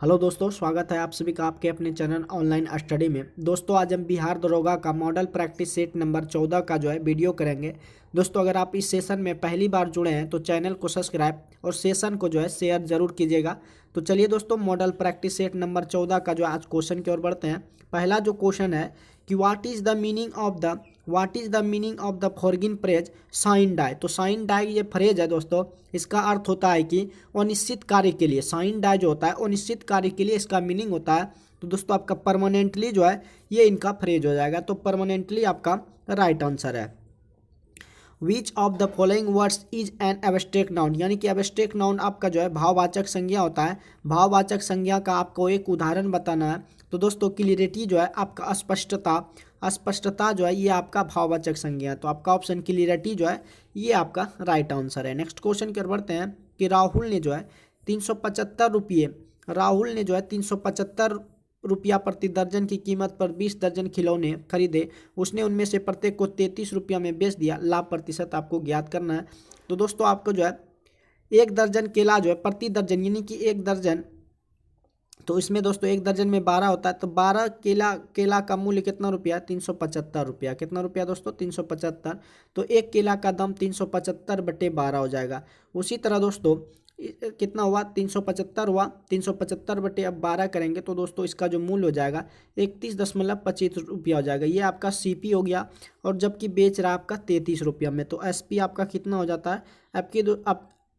Hello दोस्तों, स्वागत है आप सभी का आपके अपने चैनल ऑनलाइन स्टडी में। दोस्तों आज हम बिहार दरोगा का मॉडल प्रैक्टिस सेट नंबर 14 का वीडियो करेंगे। दोस्तों अगर आप इस सेशन में पहली बार जुड़े हैं तो चैनल को सब्सक्राइब और सेशन को शेयर जरूर कीजिएगा। तो चलिए दोस्तों, मॉडल प्रैक्टिस सेट नंबर 14 का आज क्वेश्चन की ओर बढ़ते हैं। पहला जो क्वेश्चन है कि what is the meaning of the foreign phrase sine die. तो साइन डाई ये फ्रेज है दोस्तों, इसका अर्थ होता है कि अनिश्चित कार्य के लिए। साइन डाई जो होता है अनिश्चित कार्य के लिए इसका मीनिंग होता है। तो दोस्तों आपका परमानेंटली ये इनका फ्रेज हो जाएगा। तो परमानेंटली आपका राइट आंसर है। Which of the following words is an abstract noun, यानी कि एब्स्ट्रैक्ट नाउन आपका भाववाचक संज्ञा होता है। भाववाचक संज्ञा का आपको एक उदाहरण बताना है। तो दोस्तों क्लियरिटी आपका अस्पष्टता ये आपका भाववाचक संज्ञा है। तो आपका ऑप्शन क्लियरिटी ये आपका राइट आंसर है। नेक्स्ट क्वेश्चन की ओर बढ़ते हैं कि राहुल ने 375 रुपये राहुल ने 375 रुपया प्रति दर्जन की कीमत पर 20 दर्जन खिलौने खरीदे। उसने उनमें से प्रत्येक को 33 रुपया में बेच दिया। लाभ प्रतिशत आपको ज्ञात करना है। तो दोस्तों आपको एक दर्जन केला प्रति दर्जन यानी कि एक दर्जन, तो इसमें दोस्तों एक दर्जन में 12 होता है। तो 12 केला का मूल्य कितना रुपया? 375 रुपया। कितना रुपया दोस्तों? 375। तो एक केला का दाम 375/12 हो जाएगा। उसी तरह दोस्तों कितना हुआ? 375 हुआ। 375 बटे अब 12 करेंगे तो दोस्तों इसका जो मूल्य हो जाएगा 31.25 रुपया हो जाएगा। ये आपका सीपी हो गया। और जबकि बेच रहा है आपका 33 रुपया में। तो एसपी आपका कितना हो जाता है?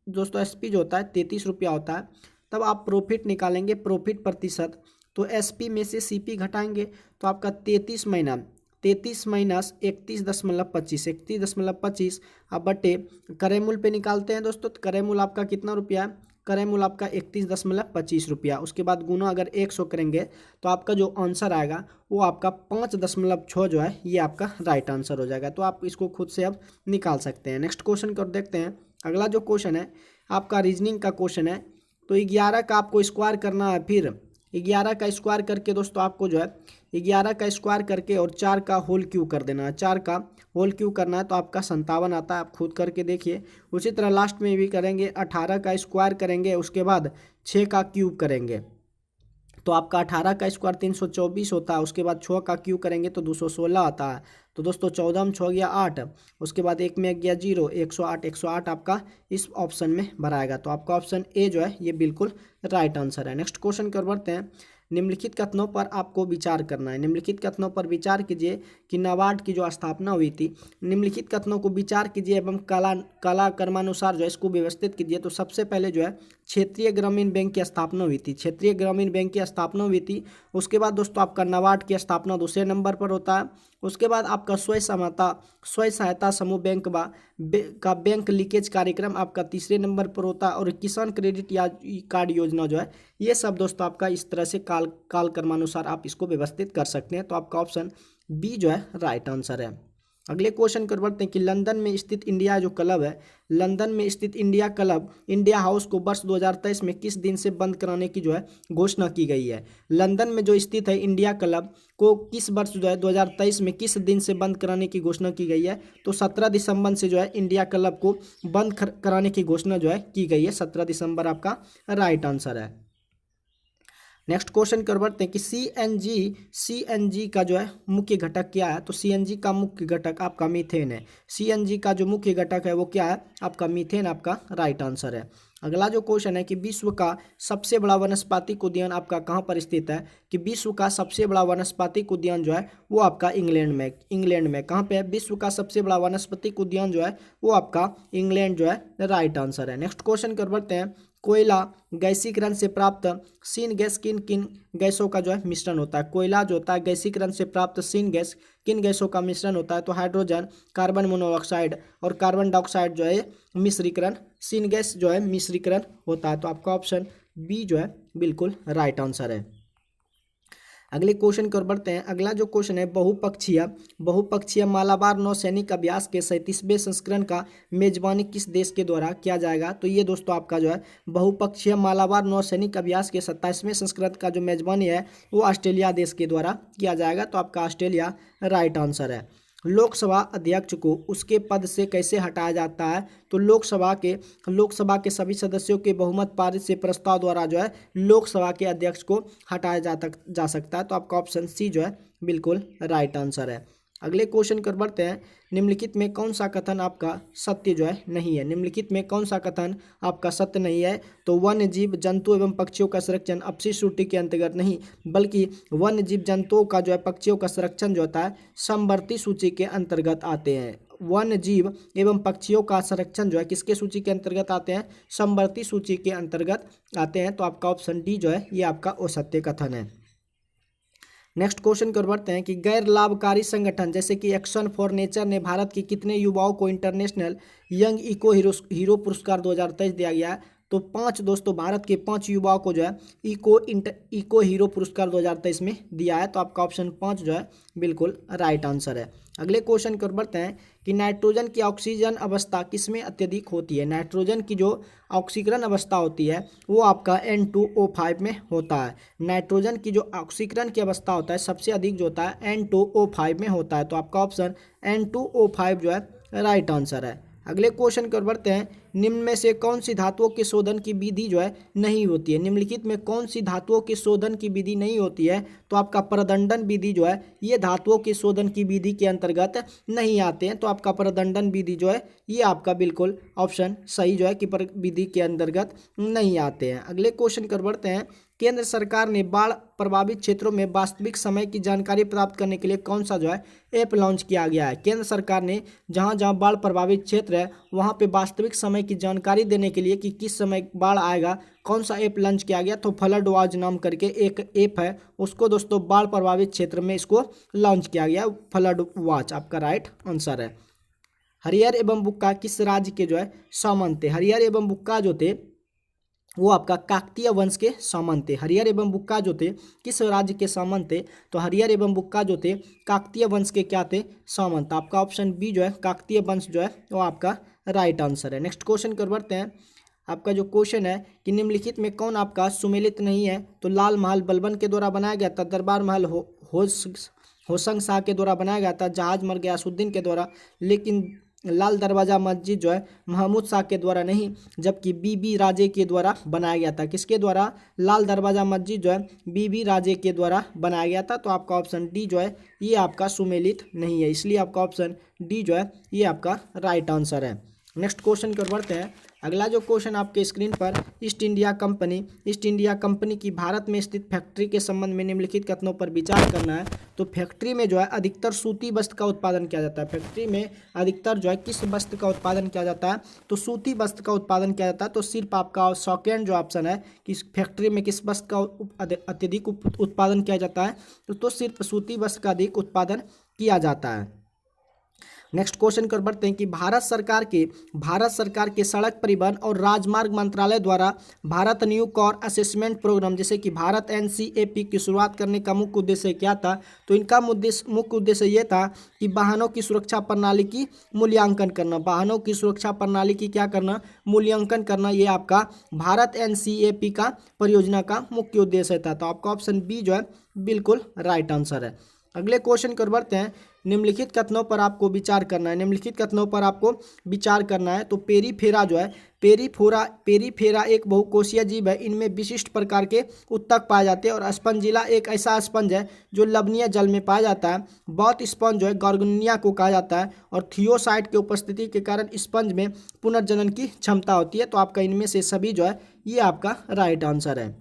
दोस्तों एसपी जो होता है 33 रुपया होता है। तब आप प्रॉफिट निकालेंगे, प्रॉफिट प्रतिशत। तो एसपी में से सीपी घटाएंगे तो आपका 33 माइनस 31.25 अब बटे क्रय मूल्य पे निकालते हैं दोस्तों। तो क्रय मूल्य आपका कितना रुपया है? क्रय मूल्य आपका 31.25 रुपया। उसके बाद गुना अगर 100 करेंगे तो आपका जो आंसर आएगा वो आपका 5.6 ये आपका राइट आंसर हो जाएगा। तो आप इसको खुद से अब निकाल सकते हैं। नेक्स्ट क्वेश्चन को देखते हैं। अगला जो क्वेश्चन है आपका रीजनिंग का क्वेश्चन है। तो 11 का आपको स्क्वायर करना है। फिर 11 का स्क्वायर करके दोस्तों आपको 11 का स्क्वायर करके और 4 का होल क्यूब कर देना है। 4 का होल क्यूब करना है तो आपका 57 आता है। आप खुद करके देखिए। उसी तरह लास्ट में भी करेंगे, 18 का स्क्वायर करेंगे, उसके बाद 6 का क्यूब करेंगे तो आपका 18 का स्क्वायर 324 होता है। उसके बाद 6 का क्यूब करेंगे तो 216 आता है। तो दोस्तों 14 में 6 गया 8, उसके बाद 1 में गया 0, 108 आपका इस ऑप्शन में भराएगा। तो आपका ऑप्शन ए ये बिल्कुल राइट आंसर है। नेक्स्ट क्वेश्चन की ओर बढ़ते हैं। निम्नलिखित कथनों पर आपको विचार करना है। निम्नलिखित कथनों पर विचार कीजिए कि नाबार्ड की जो स्थापना हुई थी। निम्नलिखित कथनों को विचार कीजिए एवं काला क्रमानुसार इसको व्यवस्थित कीजिए। तो सबसे पहले क्षेत्रीय ग्रामीण बैंक की स्थापना हुई थी। क्षेत्रीय ग्रामीण बैंक की स्थापना हुई थी। उसके बाद दोस्तों आपका नाबार्ड की स्थापना दूसरे नंबर पर होता है। उसके बाद आपका स्वयं सहायता समूह बैंक का बैंक लीकेज कार्यक्रम आपका तीसरे नंबर पर होता है। और किसान क्रेडिट या कार्ड योजना ये सब दोस्तों आपका इस तरह से काल क्रमानुसार आप इसको व्यवस्थित कर सकते हैं। तो आपका ऑप्शन बी राइट आंसर है। अगले क्वेश्चन कर बढ़ते हैं कि लंदन में स्थित इंडिया क्लब है। लंदन में स्थित इंडिया क्लब इंडिया हाउस को वर्ष 2023 में किस दिन से बंद कराने की घोषणा की गई है। लंदन में जो स्थित है इंडिया क्लब को किस वर्ष 2023 में किस दिन से बंद कराने की घोषणा की गई है। तो 17 दिसंबर से इंडिया क्लब को बंद कराने की घोषणा की गई है। 17 दिसंबर आपका राइट आंसर है। नेक्स्ट क्वेश्चन कर बढ़ते हैं कि सीएनजी का मुख्य घटक क्या है। तो सीएनजी का मुख्य घटक आपका मीथेन है। सीएनजी का जो मुख्य घटक है वो क्या है? आपका मीथेन आपका राइट आंसर है। अगला जो क्वेश्चन है कि विश्व का सबसे बड़ा वनस्पतिक उद्यान आपका कहाँ पर स्थित है। कि विश्व का सबसे बड़ा वनस्पतिक उद्यान वो आपका इंग्लैंड में कहाँ पे है? विश्व का सबसे बड़ा वनस्पतिक उद्यान वो आपका इंग्लैंड राइट आंसर है। नेक्स्ट क्वेश्चन कर बढ़ते हैं। कोयला गैसीकरण से प्राप्त सीन गैस किन किन गैसों का मिश्रण होता है। कोयला जो होता है गैसीकरण से प्राप्त सीन गैस किन गैसों का मिश्रण होता है। तो हाइड्रोजन, कार्बन मोनोऑक्साइड और कार्बन डाइऑक्साइड मिश्रीकरण, सीन गैस मिश्रीकरण होता है। तो आपका ऑप्शन बी बिल्कुल राइट आंसर है। अगले क्वेश्चन की ओर बढ़ते हैं। अगला जो क्वेश्चन है बहुपक्षीय मालाबार नौसैनिक अभ्यास के 37वें संस्करण का मेजबानी किस देश के द्वारा किया जाएगा। तो ये दोस्तों आपका बहुपक्षीय मालाबार नौसैनिक अभ्यास के 27वें संस्करण का जो मेजबानी है वो ऑस्ट्रेलिया देश के द्वारा किया जाएगा। तो आपका ऑस्ट्रेलिया राइट आंसर है। लोकसभा अध्यक्ष को उसके पद से कैसे हटाया जाता है? तो लोकसभा के सभी सदस्यों के बहुमत पारित से प्रस्ताव द्वारा जो है लोकसभा के अध्यक्ष को हटाया जा सकता है। तो आपका ऑप्शन सी जो है बिल्कुल राइट आंसर है। अगले क्वेश्चन कर बढ़ते हैं। निम्नलिखित में कौन सा कथन आपका सत्य जो है नहीं है? निम्नलिखित में कौन सा कथन आपका सत्य नहीं है? तो वन्य जीव जंतु एवं पक्षियों का संरक्षण अपशिष्ट त्रुटि के अंतर्गत नहीं, बल्कि वन्य जीव जंतुओं का जो है पक्षियों का संरक्षण जो होता है समवर्ती सूची के अंतर्गत आते हैं। वन्य जीव एवं पक्षियों का संरक्षण जो है किसके सूची के अंतर्गत आते हैं? समवर्ती सूची के अंतर्गत आते हैं। तो आपका ऑप्शन डी जो है ये आपका असत्य कथन है। नेक्स्ट क्वेश्चन कर बढ़ते हैं कि गैर लाभकारी संगठन जैसे कि एक्शन फॉर नेचर ने भारत के कितने युवाओं को इंटरनेशनल यंग इको हीरो पुरस्कार 2023 दिया गया है? तो 5 दोस्तों, भारत के 5 युवाओं को जो है इको हीरो पुरस्कार 2023 में दिया है। तो आपका ऑप्शन 5 जो है बिल्कुल राइट आंसर है। अगले क्वेश्चन कर बढ़ते हैं कि नाइट्रोजन की ऑक्सीजन अवस्था किसमें अत्यधिक होती है? नाइट्रोजन की जो ऑक्सीकरण अवस्था होती है वो आपका N2O5 में होता है। नाइट्रोजन की जो ऑक्सीकरण की अवस्था होता है सबसे अधिक जो होता है N2O5 में होता है। तो आपका ऑप्शन N2O5 जो है राइट आंसर है। अगले क्वेश्चन कर बढ़ते हैं। निम्न में से कौन सी धातुओं के शोधन की विधि जो है नहीं होती है? निम्नलिखित में कौन सी धातुओं के शोधन की विधि नहीं होती है? तो आपका प्रदंडन विधि जो है ये धातुओं के शोधन की विधि के अंतर्गत नहीं आते हैं। तो आपका प्रदंडन विधि जो है ये आपका बिल्कुल ऑप्शन सही जो है कि विधि के अंतर्गत नहीं आते हैं। अगले क्वेश्चन कर बढ़ते हैं। केंद्र सरकार ने बाढ़ प्रभावित क्षेत्रों में वास्तविक समय की जानकारी प्राप्त करने के लिए कौन सा जो है ऐप लॉन्च किया गया है? केंद्र सरकार ने जहां जहां बाढ़ प्रभावित क्षेत्र है वहां पे वास्तविक समय की जानकारी देने के लिए कि किस समय बाढ़ आएगा कौन सा ऐप लॉन्च किया गया? तो फ्लड वॉच नाम करके एक ऐप है, उसको दोस्तों बाढ़ प्रभावित क्षेत्र में इसको लॉन्च किया गया, फ्लड वॉच आपका राइट आंसर है। हरियर एवं बुक्का किस राज्य के जो है सामंत थे? हरियर एवं बुक्का जो थे वो आपका काकतीय वंश के सामंत थे। हरियर एवं बुक्का जो थे किस राज्य के सामंत थे? तो हरियर एवं बुक्का जो थे काकतीय वंश के क्या थे? सामंत। आपका ऑप्शन बी जो है काकतीय वंश जो है वो आपका राइट आंसर है। नेक्स्ट क्वेश्चन कर बढ़ते हैं। आपका जो क्वेश्चन है कि निम्नलिखित में कौन आपका सुमेलित नहीं है? तो लाल महल बलबन के द्वारा बनाया गया था, दरबार महल होशंग शाह के द्वारा बनाया गया था, जहाज मर गयासुद्दीन के द्वारा, लेकिन लाल दरवाजा मस्जिद जो है महमूद शाह के द्वारा नहीं जबकि बीबी राजे के द्वारा बनाया गया था। किसके द्वारा? लाल दरवाजा मस्जिद जो है बीबी राजे के द्वारा बनाया गया था। तो आपका ऑप्शन डी जो है ये आपका सुमेलित नहीं है, इसलिए आपका ऑप्शन डी जो है ये आपका राइट आंसर है। नेक्स्ट क्वेश्चन कर बढ़ते हैं। अगला जो क्वेश्चन आपके स्क्रीन पर ईस्ट इंडिया कंपनी की भारत में स्थित फैक्ट्री के संबंध में निम्नलिखित कथनों पर विचार करना है। तो फैक्ट्री में जो है अधिकतर सूती वस्त्र का उत्पादन किया जाता है। फैक्ट्री में अधिकतर जो है किस वस्त्र का उत्पादन किया जाता है? तो सूती वस्त्र का उत्पादन किया जाता है। तो सिर्फ आपका सेकेंड जो ऑप्शन है कि फैक्ट्री में किस वस्त्र का अत्यधिक उत्पादन किया जाता है? तो सिर्फ सूती वस्त्र का अधिक उत्पादन किया जाता है। नेक्स्ट क्वेश्चन कर बढ़ते हैं कि भारत सरकार के सड़क परिवहन और राजमार्ग मंत्रालय द्वारा Bharat new car assessment programme जैसे कि भारत NCAP की शुरुआत करने का मुख्य उद्देश्य क्या था? तो इनका मुख्य उद्देश्य ये था कि वाहनों की सुरक्षा प्रणाली की मूल्यांकन करना। वाहनों की सुरक्षा प्रणाली की क्या करना? मूल्यांकन करना। ये आपका भारत NCAP का परियोजना का मुख्य उद्देश्य था। तो आपका ऑप्शन बी जो है बिल्कुल राइट आंसर है। अगले क्वेश्चन कर बढ़ते हैं। निम्नलिखित कथनों पर आपको विचार करना है। तो पेरीफेरा जो है पेरीफेरा एक बहुकोषीय जीव है। इनमें विशिष्ट प्रकार के उत्तक पाए जाते हैं और स्पंजिला एक ऐसा स्पंज है जो लवणीय जल में पाया जाता है। बहुत स्पंज जो है गॉर्गोनिया को कहा जाता है और थियोसाइट के उपस्थिति के कारण स्पंज में पुनर्जनन की क्षमता होती है। तो आपका इनमें से सभी जो है ये आपका राइट आंसर है।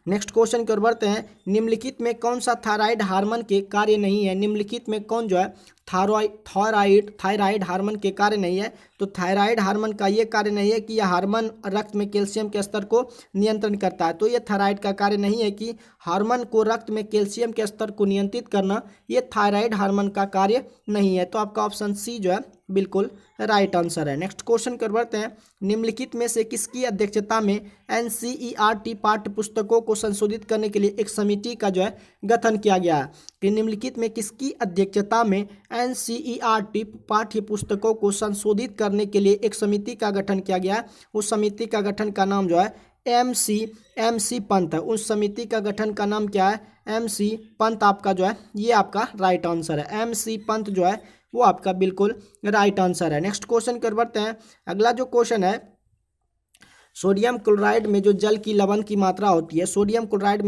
नेक्स्ट क्वेश्चन की ओर बढ़ते हैं। निम्नलिखित में कौन सा थायराइड हार्मोन के कार्य नहीं है? निम्नलिखित में कौन जो है थायराइड हार्मोन के कार्य नहीं है? तो थायराइड हार्मोन का ये कार्य नहीं है कि यह हार्मोन रक्त में कैल्शियम के स्तर को नियंत्रण करता है। तो ये थायराइड का कार्य नहीं है कि हार्मोन को रक्त में कैल्शियम के स्तर को नियंत्रित करना, ये थायराइड हार्मोन का कार्य नहीं है। तो आपका ऑप्शन सी जो है बिल्कुल राइट आंसर है। नेक्स्ट क्वेश्चन कर बढ़ते हैं। निम्नलिखित में से किसकी अध्यक्षता में NCERT पाठ्य पुस्तकों को संशोधित करने के लिए एक समिति का जो है गठन किया गया है? कि निम्नलिखित में किसकी अध्यक्षता में NCERT पाठ्य पुस्तकों को संशोधित करने के लिए एक समिति का गठन किया गया है? उस समिति का गठन का नाम जो है MC पंत है, उस समिति का गठन का नाम क्या है? MC पंत आपका जो है ये आपका राइट आंसर है। MC पंत जो है वो आपका बिल्कुल राइट आंसर है। नेक्स्ट क्वेश्चन कर बढ़ते हैं। अगला जो क्वेश्चन है, सोडियम क्लोराइड में जो जल की लवण की मात्रा होती है, सोडियम क्लोराइड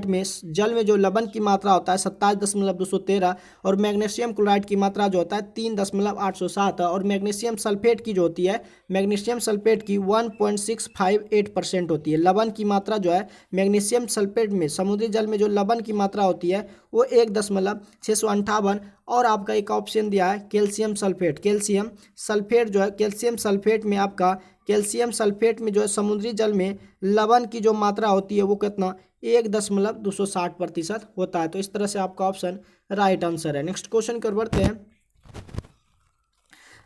में जल में जो लवण की मात्रा होता है 27.213 और मैग्नीशियम क्लोराइड की मात्रा जो होता है 3.807 और मैग्नीशियम सल्फेट की जो होती है, मैग्नीशियम सल्फेट की 1.658% होती है। लवण की मात्रा जो है मैग्नीशियम सल्फेट में, समुद्री जल में जो लवण की मात्रा होती है वो 1.658 और आपका एक ऑप्शन दिया है कैल्शियम सल्फेट। कैल्शियम सल्फेट जो है, कैल्शियम सल्फेट में आपका, कैल्शियम सल्फेट में जो है समुद्री जल में लवण की जो मात्रा होती है वो कितना 1.260% होता है। तो इस तरह से आपका ऑप्शन राइट आंसर है। नेक्स्ट क्वेश्चन कर बढ़ते हैं।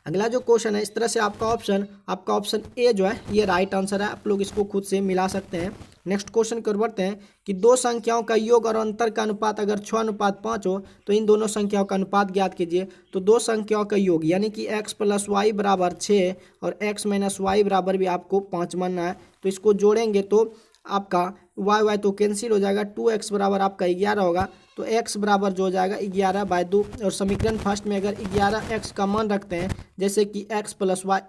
अगला जो क्वेश्चन है, इस तरह से आपका ऑप्शन ए जो है ये राइट आंसर है। आप लोग इसको खुद से मिला सकते हैं। नेक्स्ट क्वेश्चन कर बढ़ते हैं कि दो संख्याओं का योग और अंतर का अनुपात अगर 6:5 हो तो इन दोनों संख्याओं का अनुपात ज्ञात कीजिए। तो दो संख्याओं का योग यानी कि x + y = 6 और x - y = भी आपको 5 मानना है। तो इसको जोड़ेंगे तो आपका y तो कैंसिल हो जाएगा, 2x बराबर आपका 11 होगा। तो x बराबर जो हो जाएगा 11/2 और समीकरण फर्स्ट में अगर 11x का मान रखते हैं, जैसे कि x + y,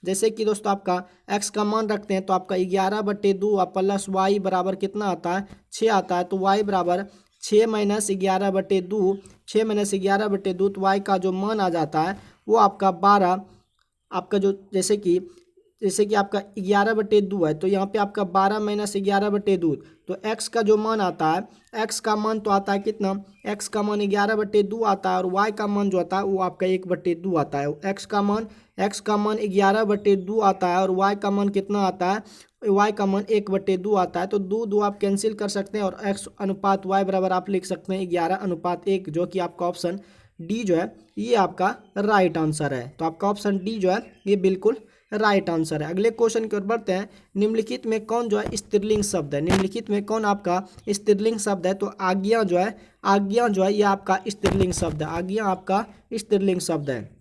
जैसे कि दोस्तों आपका x का मान रखते हैं तो आपका 11/2 प्लस y बराबर कितना आता है 6 आता है। तो y बराबर 6 - 11/2, 6 - 11/2 तो y का जो मान आ जाता है वो आपका 12, आपका जो जैसे कि आपका 11/2 है तो यहाँ पे आपका 12 - 11/2 तो x का जो मान आता है, x का मान तो आता है कितना, x का मान 11/2 आता है और y का मान जो आता है वो आपका 1/2 आता है। x का मान 11/2 आता है और y का मान कितना आता है, y का मान 1/2 आता है। तो दो आप कैंसिल कर सकते हैं और x अनुपात y बराबर आप लिख सकते हैं 11:1, जो कि आपका ऑप्शन डी जो है ये आपका राइट आंसर है। तो आपका ऑप्शन डी जो है ये बिल्कुल राइट आंसर है। अगले क्वेश्चन की ओर बढ़ते हैं। निम्नलिखित में कौन जो है स्त्रीलिंग शब्द है? निम्नलिखित में कौन आपका स्त्रीलिंग शब्द है? तो आज्ञा जो है ये आपका स्त्रीलिंग शब्द है। आज्ञा आपका स्त्रीलिंग शब्द है।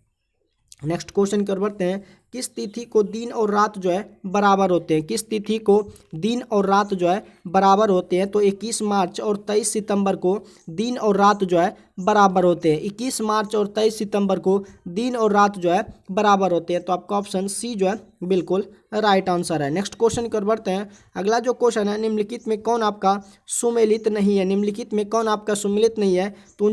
नेक्स्ट क्वेश्चन की ओर बढ़ते हैं। किस तिथि को दिन और रात जो है बराबर होते हैं? किस तिथि को दिन और रात जो है बराबर होते हैं? तो 21 मार्च और 23 सितंबर को दिन और रात जो है बराबर होते हैं। 21 मार्च और 23 सितंबर को दिन और रात जो है बराबर होते हैं। तो आपका ऑप्शन सी जो है बिल्कुल राइट आंसर है। नेक्स्ट क्वेश्चन की ओर बढ़ते हैं। अगला जो क्वेश्चन है, निम्नलिखित में कौन आपका सुमेलित नहीं है? निम्नलिखित में कौन आपका सुमेलित नहीं है? तो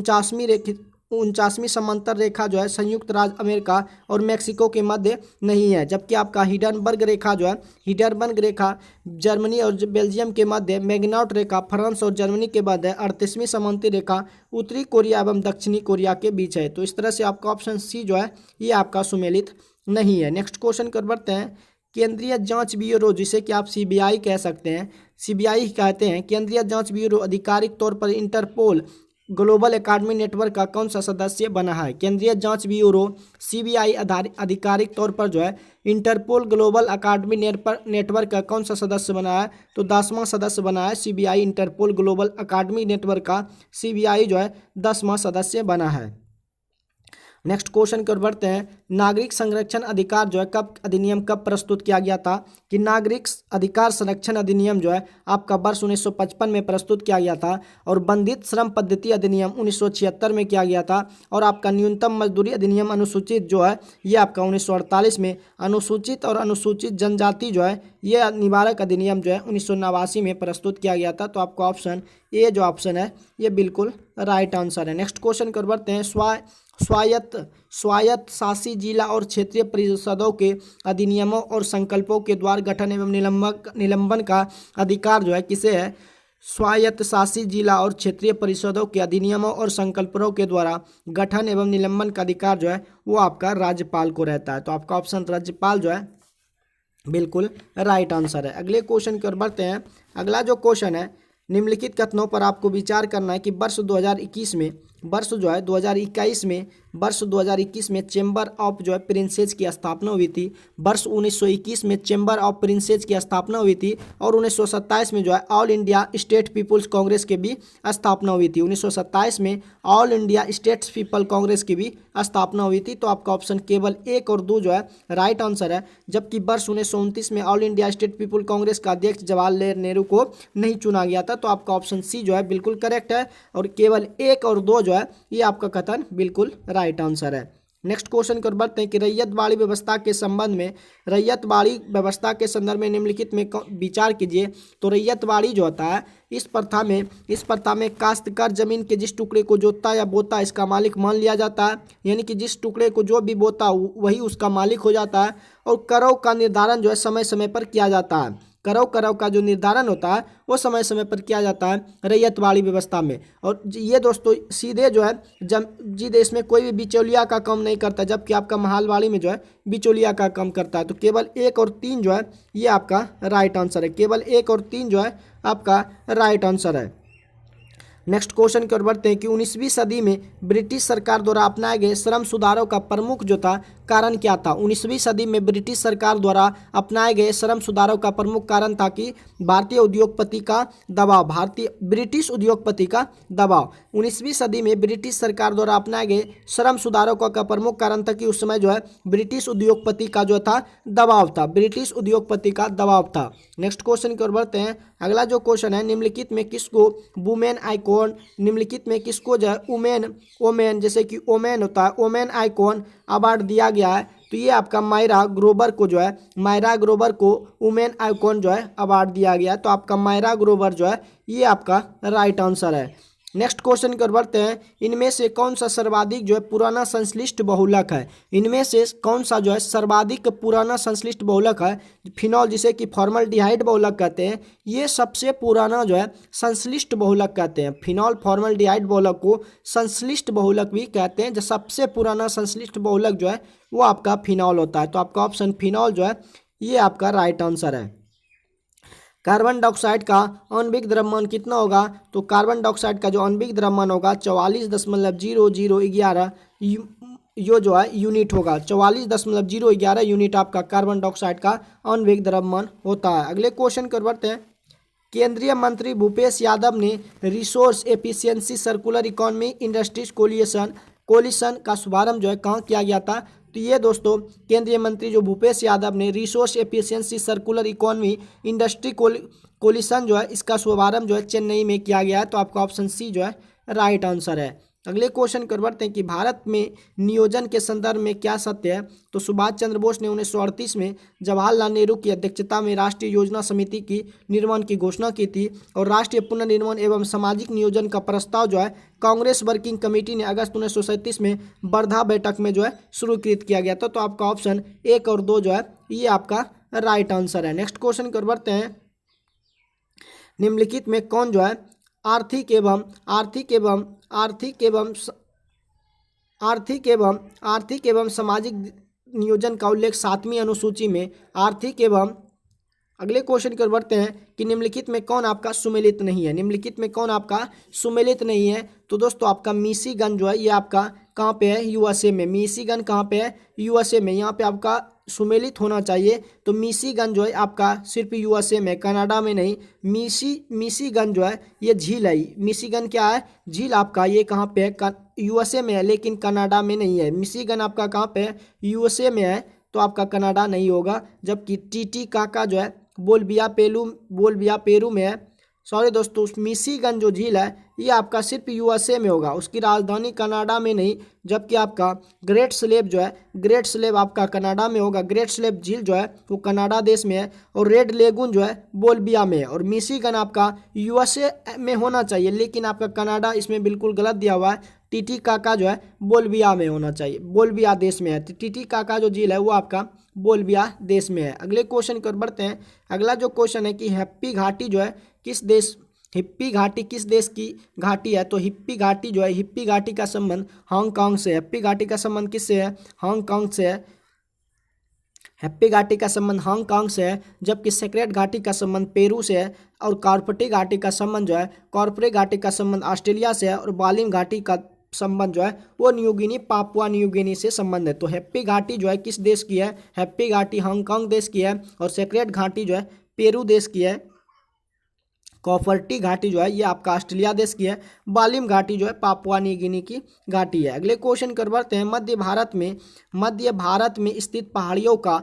49वीं समांतर रेखा जो है संयुक्त राज्य अमेरिका और मेक्सिको के मध्य नहीं है, जबकि आपका हिडनबर्ग रेखा जो है, हिडनबर्ग रेखा जर्मनी और बेल्जियम के मध्य, मैग्नॉट रेखा फ्रांस और जर्मनी के मध्य, 38वीं समांतर रेखा उत्तरी कोरिया एवं दक्षिणी कोरिया के बीच है। तो इस तरह से आपका ऑप्शन सी जो है ये आपका सुमेलित नहीं है। नेक्स्ट क्वेश्चन कर बढ़ते हैं। केंद्रीय जांच ब्यूरो, जिसे कि आप CBI कह सकते हैं, CBI कहते हैं, केंद्रीय जांच ब्यूरो आधिकारिक तौर पर इंटरपोल ग्लोबल एकेडमी नेटवर्क का कौन सा सदस्य बना है? केंद्रीय जांच ब्यूरो CBI आधिकारिक तौर पर जो है इंटरपोल ग्लोबल एकेडमी नेटवर्क का कौन सा सदस्य बना है? तो 10वां सदस्य बना है। CBI Interpol global academy network का CBI जो है 10वां सदस्य बना है। नेक्स्ट क्वेश्चन की ओर बढ़ते हैं। नागरिक संरक्षण अधिकार जो है अधिनियम कब प्रस्तुत किया गया था? कि नागरिक अधिकार संरक्षण अधिनियम जो है आपका वर्ष 1955 में प्रस्तुत किया गया था और बंधित श्रम पद्धति अधिनियम 1976 में किया गया था और आपका न्यूनतम मजदूरी अधिनियम अनुसूचित जो है ये आपका 1948 में, अनुसूचित और अनुसूचित जनजाति जो है ये निवारक अधिनियम जो है 1989 में प्रस्तुत किया गया था। तो आपका ऑप्शन ए जो ऑप्शन है ये बिल्कुल राइट आंसर है। नेक्स्ट क्वेश्चन कर बढ़ते हैं। स्वायत्त शासी जिला और क्षेत्रीय परिषदों के अधिनियमों और संकल्पों के द्वारा गठन एवं निलंबन का अधिकार जो है किसे है? स्वायत्त शासी जिला और क्षेत्रीय परिषदों के अधिनियमों और संकल्पों के द्वारा गठन एवं निलंबन का अधिकार जो है वो आपका राज्यपाल को रहता है। तो आपका ऑप्शन राज्यपाल जो है बिल्कुल राइट आंसर है। अगले क्वेश्चन की ओर बढ़ते हैं। अगला जो क्वेश्चन है, निम्नलिखित कथनों पर आपको विचार करना है कि वर्ष 2021 में वर्ष जो है 2021 में, वर्ष 2021 में चैम्बर ऑफ जो है प्रिंसेस की स्थापना हुई थी। वर्ष 1921 में चैम्बर ऑफ प्रिंसेस की स्थापना हुई थी। और 1927 में जो है all India state people's congress की भी स्थापना हुई थी। 1927 में all India states people congress की भी स्थापना हुई थी। तो आपका ऑप्शन केवल 1 और 2 जो है राइट आंसर है। जबकि वर्ष 1929 में all India state people Congress का अध्यक्ष जवाहरलाल नेहरू को नहीं चुना गया था। तो आपका ऑप्शन सी जो है बिल्कुल करेक्ट है, और केवल 1 और 2 जो है ये आपका कथन बिल्कुल राइट आंसर है। नेक्स्ट क्वेश्चन की ओर बढ़ते हैं कि रैयतवाड़ी व्यवस्था के संबंध में, रैयतवाड़ी व्यवस्था के संदर्भ में निम्नलिखित में विचार कीजिए। तो रैयतवाड़ी जो होता है, इस प्रथा में काश्तकार जमीन के जिस टुकड़े को जोतता या बोता इसका मालिक मान लिया जाता है, यानी कि जिस टुकड़े को जो भी बोता वही उसका मालिक हो जाता है। और करौ का निर्धारण जो है समय समय पर किया जाता है। करौ का जो निर्धारण होता है वो समय समय पर किया जाता है रैयतवाड़ी व्यवस्था में। और ये दोस्तों सीधे जो है जी देश में कोई भी बिचौलिया का काम नहीं करता, जबकि आपका महलवाड़ी में जो है बिचौलिया का काम करता है। तो केवल 1 और 3 जो है ये आपका राइट आंसर है। केवल 1 और 3 जो है आपका राइट आंसर है। नेक्स्ट क्वेश्चन की ओर बढ़ते हैं कि 19वीं सदी में ब्रिटिश सरकार द्वारा अपनाए गए श्रम सुधारों का प्रमुख जो था कारण क्या था। 19वीं सदी में ब्रिटिश सरकार द्वारा अपनाए गए श्रम सुधारों का प्रमुख कारण था कि भारतीय उद्योगपति का दबाव, ब्रिटिश उद्योगपति का दबाव। 19वीं सदी में ब्रिटिश सरकार द्वारा अपनाए गए श्रम सुधारों का प्रमुख कारण था कि उस समय जो है ब्रिटिश उद्योगपति का जो था दबाव था, ब्रिटिश उद्योगपति का दबाव था। नेक्स्ट क्वेश्चन की ओर बढ़ते हैं। अगला जो क्वेश्चन है, निम्नलिखित में किसको वुमेन आइकॉन, निम्नलिखित में किसको जो है ओमेन जैसे कि ओमेन होता है, ओमेन आइकॉन अवार्ड दिया गया है। तो ये आपका मायरा ग्रोवर को जो है, मायरा ग्रोवर को वुमेन आइकॉन जो है अवार्ड दिया गया है। तो आपका मायरा ग्रोवर जो है ये आपका राइट आंसर है। नेक्स्ट क्वेश्चन की ओर बढ़ते हैं। इनमें से कौन सा सर्वाधिक जो है पुराना संश्लिष्ट बहुलक है। इनमें से कौन सा जो है सर्वाधिक पुराना संश्लिष्ट बहुलक है। फिनॉल जिसे कि फॉर्मल्डिहाइड बहुलक कहते हैं, ये सबसे पुराना जो है संश्लिष्ट बहुलक कहते हैं। फिनॉल फॉर्मल्डिहाइड बहुलक को संश्लिष्ट बहुलक भी कहते हैं। जो सबसे पुराना संश्लिष्ट बहुलक जो है वो आपका फिनॉल होता है। तो आपका ऑप्शन फिनॉल जो है ये आपका राइट आंसर है। कार्बन डाइऑक्साइड का आणविक द्रव्यमान कितना होगा। तो कार्बन डाइऑक्साइड का जो आणविक द्रव्यमान होगा 44.0011 यो जो है यूनिट होगा। 44.011 यूनिट आपका कार्बन डाइऑक्साइड का आणविक द्रव्यमान होता है। अगले क्वेश्चन की ओर बढ़ते हैं। केंद्रीय मंत्री भूपेश यादव ने resource efficiency circular economy industries coalition का शुभारंभ जो है कहाँ किया गया था। तो ये दोस्तों केंद्रीय मंत्री जो भूपेश यादव ने resource efficiency circular economy industry coalition जो है इसका शुभारंभ जो है चेन्नई में किया गया है। तो आपका ऑप्शन सी जो है राइट आंसर है। अगले क्वेश्चन कर बढ़ते हैं कि भारत में नियोजन के संदर्भ में क्या सत्य है। तो सुभाष चंद्र बोस ने 1938 में जवाहरलाल नेहरू की अध्यक्षता में राष्ट्रीय योजना समिति की निर्माण की घोषणा की थी। और राष्ट्रीय पुनर्निर्माण एवं सामाजिक नियोजन का प्रस्ताव जो है कांग्रेस वर्किंग कमेटी ने अगस्त 1937 में वर्धा बैठक में जो है स्वीकृत किया गया था। तो आपका ऑप्शन 1 और 2 जो है ये आपका राइट आंसर है। नेक्स्ट क्वेश्चन कर बढ़ते हैं। निम्नलिखित में कौन जो है आर्थिक एवं सामाजिक नियोजन का उल्लेख 7वीं अनुसूची में आर्थिक एवं, अगले क्वेश्चन की ओर बढ़ते हैं कि निम्नलिखित में कौन आपका सुमेलित नहीं है। निम्नलिखित में कौन आपका सुमेलित नहीं है। तो दोस्तों आपका मिशिगन जो है ये आपका कहाँ पे है, यूएसए में। मिशिगन कहाँ पे है, यूएसए में। यहाँ पे आपका सुमेलित होना चाहिए। तो मिशिगन जो है आपका सिर्फ यूएसए में, कनाडा में नहीं। मिशिगन जो है ये झील है। मिशिगन क्या है, झील आपका ये कहाँ पे है, यूएसए में है, लेकिन कनाडा में नहीं है। मिशिगन आपका कहाँ पे है, यूएसए में है। तो आपका कनाडा नहीं होगा। जबकि टीटीकाका जो है बोलबिया पेरू में है। सॉरी दोस्तों, मिशिगन जो झील है ये आपका सिर्फ यूएसए में होगा, उसकी राजधानी कनाडा में नहीं। जबकि आपका ग्रेट स्लेव जो है, ग्रेट स्लेव आपका कनाडा में होगा। ग्रेट स्लेव झील जो है वो कनाडा देश में है। और रेड लेगून जो है बोलबिया में है। और मिशिगन आपका यूएसए में होना चाहिए, लेकिन आपका कनाडा इसमें बिल्कुल गलत दिया हुआ है। टीटीकाका जो है बोलबिया में होना चाहिए, बोलबिया देश में है। टीटीकाका जो झील है वो आपका बोलबिया देश में है। अगले क्वेश्चन की ओर बढ़ते हैं। अगला जो क्वेश्चन है कि हिप्पी घाटी जो है किस देश की घाटी है। तो हिप्पी घाटी जो है, हिप्पी घाटी का संबंध हांगकांग से है। हिप्पी घाटी का संबंध किससे है, हांगकांग से है। हिप्पी घाटी का संबंध हांगकांग से है। जबकि सेक्रेट घाटी का संबंध पेरू से है। और कॉर्पटी घाटी का संबंध जो है, कॉर्परे घाटी का संबंध ऑस्ट्रेलिया से है। और बालिन घाटी का संबंध जो है वो New Guinea, Papua New Guinea से संबंध है। तो हैप्पी घाटी जो है किस देश की है? हैप्पी घाटी हांगकांग देश की है। और सेक्रेट घाटी जो है पेरू देश की है। कॉफर्टी घाटी जो है ये आपका ऑस्ट्रेलिया देश की है। बालिम घाटी जो है पापुआ न्यू गिनी की घाटी है। अगले क्वेश्चन कर बढ़ते हैं। मध्य भारत में स्थित पहाड़ियों का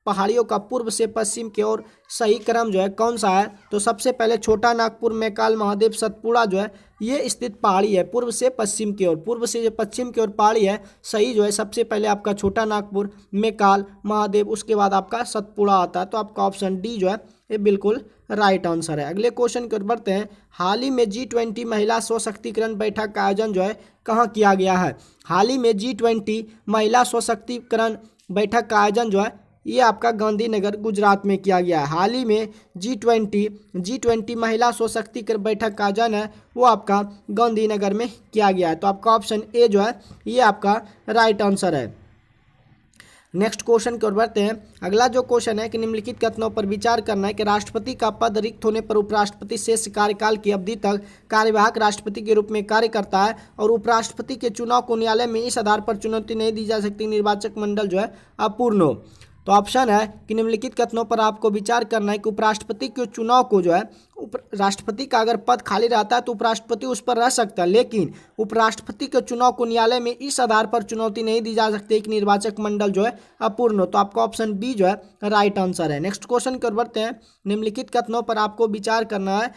पहाड़ियों का पूर्व से पश्चिम की ओर सही क्रम जो है कौन सा है? तो सबसे पहले छोटा नागपुर, मैकाल, महादेव, सतपुड़ा जो है ये स्थित पहाड़ी है पूर्व से पश्चिम की ओर। पूर्व से जो पश्चिम की ओर पहाड़ी है, सही जो है सबसे पहले आपका छोटा नागपुर, मैकाल, महादेव, उसके बाद आपका सतपुड़ा आता है। तो आपका ऑप्शन डी जो है ये बिल्कुल राइट आंसर है। अगले क्वेश्चन की ओर बढ़ते हैं। हाल ही में G20 महिला सशक्तिकरण बैठक का आयोजन जो है कहाँ किया गया है? हाल ही में G20 महिला सशक्तिकरण बैठक का आयोजन जो है ये आपका गांधीनगर गुजरात में किया गया है। हाल ही में G20 महिला सशक्तिकरण बैठक का आयोजन है वो आपका गांधीनगर में किया गया है। तो आपका ऑप्शन ए जो है ये आपका राइट आंसर है। नेक्स्ट क्वेश्चन की ओर बढ़ते हैं। अगला जो क्वेश्चन है कि निम्नलिखित कथनों पर विचार करना है कि राष्ट्रपति का पद रिक्त होने पर उपराष्ट्रपति शेष कार्यकाल की अवधि तक कार्यवाहक राष्ट्रपति के रूप में कार्य करता है और उपराष्ट्रपति के चुनाव को न्यायालय में इस आधार पर चुनौती नहीं दी जा सकती निर्वाचक मंडल जो है अपूर्ण हो। तो ऑप्शन है कि निम्नलिखित कथनों पर आपको विचार करना है कि उपराष्ट्रपति के चुनाव को जो है राष्ट्रपति का अगर पद खाली रहता है तो उपराष्ट्रपति उस पर रह सकता है, लेकिन उपराष्ट्रपति के चुनाव को न्यायालय में इस आधार पर चुनौती नहीं दी जा सकती कि निर्वाचक मंडल जो है अपूर्ण हो। तो आपका ऑप्शन बी जो है राइट आंसर है। नेक्स्ट क्वेश्चन की ओर बढ़ते हैं। निम्नलिखित कथनों पर आपको विचार करना है।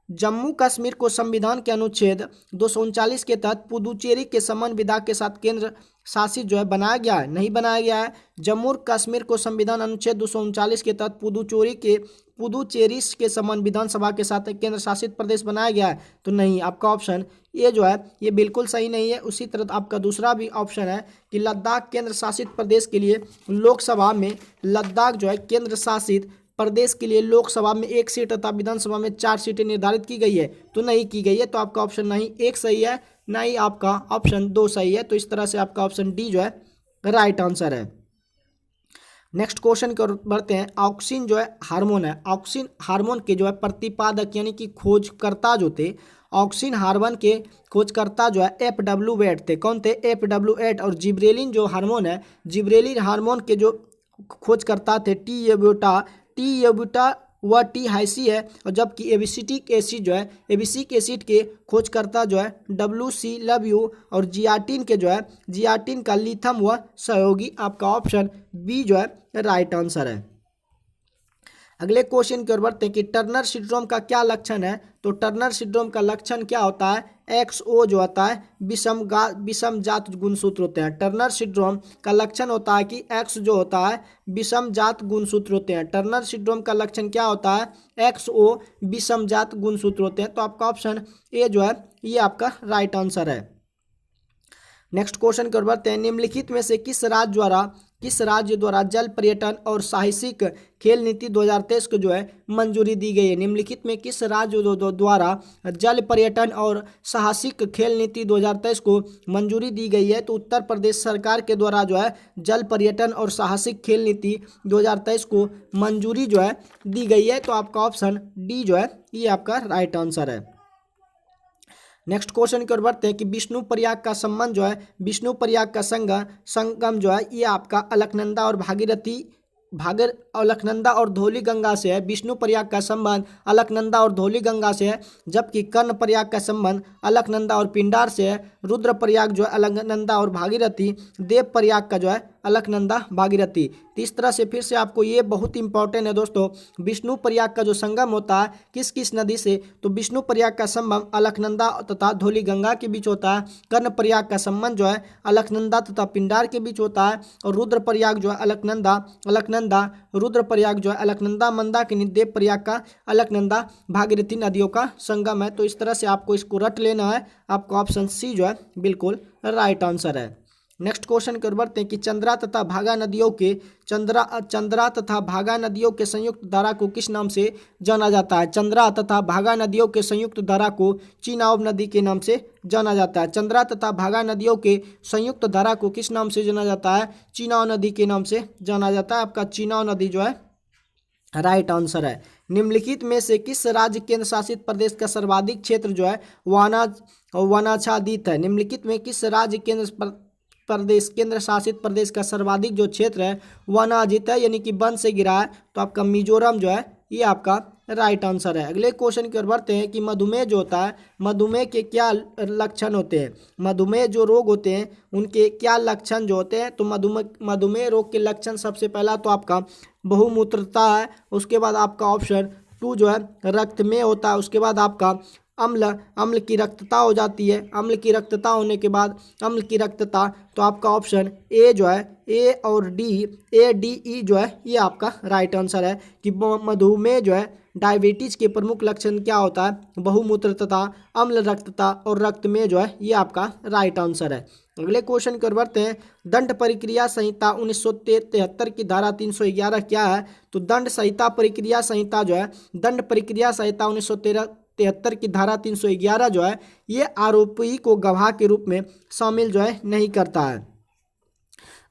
जम्मू कश्मीर को संविधान के अनुच्छेद 239 के तहत पुदुचेरी के समान विधा के साथ केंद्र शासित जो है बनाया गया है? नहीं बनाया गया है। जम्मू कश्मीर को संविधान अनुच्छेद 239 के तहत पुदुचेरी के समान विधानसभा के साथ केंद्र शासित प्रदेश बनाया गया है? तो नहीं, आपका ऑप्शन ये जो है ये बिल्कुल सही नहीं है। उसी तरह आपका दूसरा भी ऑप्शन है कि लद्दाख केंद्र शासित प्रदेश के लिए लोकसभा में लद्दाख जो है केंद्र शासित प्रदेश के लिए लोकसभा में 1 सीट तथा विधानसभा में 4 सीटें निर्धारित की गई है? तो नहीं की गई है। तो आपका ऑप्शन नहीं 1 सही है, ना ही आपका ऑप्शन 2 सही है। तो इस तरह से आपका ऑप्शन डी जो है राइट आंसर है। नेक्स्ट क्वेश्चन की ओर बढ़ते हैं। ऑक्सिन जो है हार्मोन है। ऑक्सिन हार्मोन के जो है प्रतिपादक यानी कि खोजकर्ता जो थे, ऑक्सिन हार्मोन के खोजकर्ता जो है FW8 थे। कौन थे? FW8। और जिब्रेलिन जो हार्मोन है, जिब्रेलिन हार्मोन के जो खोजकर्ता थे टी एब्यूटा वह टी हाइसी है। और जबकि एबिसिटिक एसिड जो है एबिसिक एसिड के खोजकर्ता जो है WCW और जियाटिन के जो है जियाटिन का लिथम व सहयोगी। आपका ऑप्शन बी जो है राइट आंसर है। अगले क्वेश्चन की ओर बढ़ते हैं कि टर्नर सिंड्रोम का क्या लक्षण है? तो टर्नर सिंड्रोम का लक्षण क्या होता है? XO जो होता है विषम जात गुणसूत्र होते हैं। टर्नर सिंड्रोम का लक्षण होता है कि X जो होता है विषम जात गुणसूत्र होते हैं। टर्नर सिंड्रोम का लक्षण क्या होता है? XO विषम जात गुणसूत्र होते हैं। तो आपका ऑप्शन ए जो है ये आपका राइट आंसर है। नेक्स्ट क्वेश्चन की ओर बढ़ते हैं। निम्नलिखित में से किस राज्य द्वारा जल पर्यटन और साहसिक खेल नीति 2023 को जो है मंजूरी दी गई है? निम्नलिखित में किस राज्य द्वारा जल पर्यटन और साहसिक खेल नीति 2023 को मंजूरी दी गई है? तो उत्तर प्रदेश सरकार के द्वारा जो है जल पर्यटन और साहसिक खेल नीति 2023 को मंजूरी जो है दी गई है। तो आपका ऑप्शन डी जो है ये आपका राइट आंसर है। नेक्स्ट क्वेश्चन की ओर बढ़ते हैं कि विष्णु प्रयाग का संबंध जो है विष्णु प्रयाग का संगम जो है ये आपका अलकनंदा और धौली गंगा से है। विष्णु प्रयाग का संबंध अलकनंदा और धौली गंगा से है, जबकि कर्ण प्रयाग का संबंध अलकनंदा और पिंडार से है। रुद्र प्रयाग जो है अलकनंदा और भागीरथी, देव प्रयाग का जो है अलकनंदा भागीरथी। तो इस तरह से फिर से आपको ये बहुत इंपॉर्टेंट है दोस्तों, विष्णु प्रयाग का जो संगम होता है किस किस नदी से? तो विष्णु प्रयाग का संगम अलकनंदा तथा धौली गंगा के बीच होता है। कर्ण प्रयाग का संबंध जो है अलकनंदा तथा पिंडार के बीच होता है। और रुद्र प्रयाग जो है अलकनंदा रुद्र प्रयाग जो है अलकनंदा मंदाकिनी, देव प्रयाग का अलकनंदा भागीरथी नदियों का संगम है। तो इस तरह से आपको इसको रट लेना है। आपका ऑप्शन सी जो है बिल्कुल राइट आंसर है। नेक्स्ट क्वेश्चन की ओर बढ़ते हैं कि चंद्रा तथा भागा नदियों के संयुक्त धारा को किस नाम से जाना जाता है? चंद्रा तथा भागा नदियों के संयुक्त धारा को चिनाब नदी के नाम से जाना जाता है। चंद्रा तथा भागा नदियों के संयुक्त धारा को किस नाम से जाना जाता है? चिनाब नदी के नाम से जाना जाता है। आपका चिनाब नदी जो है राइट आंसर है। निम्नलिखित में से किस राज्य केंद्र शासित प्रदेश का सर्वाधिक क्षेत्र जो है वनाच्छादित है? निम्नलिखित में किस राज्य केंद्र शासित प्रदेश का सर्वाधिक जो क्षेत्र है वनाच्छादित है, यानी कि वन से घिरा है? तो आपका मिजोरम जो है ये आपका राइट आंसर है। अगले क्वेश्चन की ओर बढ़ते हैं कि मधुमेह जो होता है, मधुमेह के क्या लक्षण होते हैं? मधुमेह जो रोग होते हैं उनके क्या लक्षण जो होते हैं? तो मधुमेह रोग के लक्षण सबसे पहला तो आपका बहुमूत्रता है, उसके बाद आपका ऑप्शन 2 जो है रक्तमेह होता है, उसके बाद आपका अम्ल की रक्तता हो जाती है, अम्ल की रक्तता होने के बाद अम्ल की रक्तता, तो आपका ऑप्शन ए जो है ए और डी, ए डी ई जो है ये आपका राइट आंसर है कि मधुमेह जो है डायबिटीज के प्रमुख लक्षण क्या होता है? बहुमूत्रता, अम्ल रक्तता और रक्तमेह जो है ये आपका राइट आंसर है। अगले क्वेश्चन की ओर बढ़ते हैं। दंड प्रक्रिया संहिता 1973 की धारा 311 क्या है? तो दंड प्रक्रिया संहिता जो है, दंड प्रक्रिया संहिता 1973 की धारा 311 जो है ये आरोपी को गवाह के रूप में शामिल जो है नहीं करता है।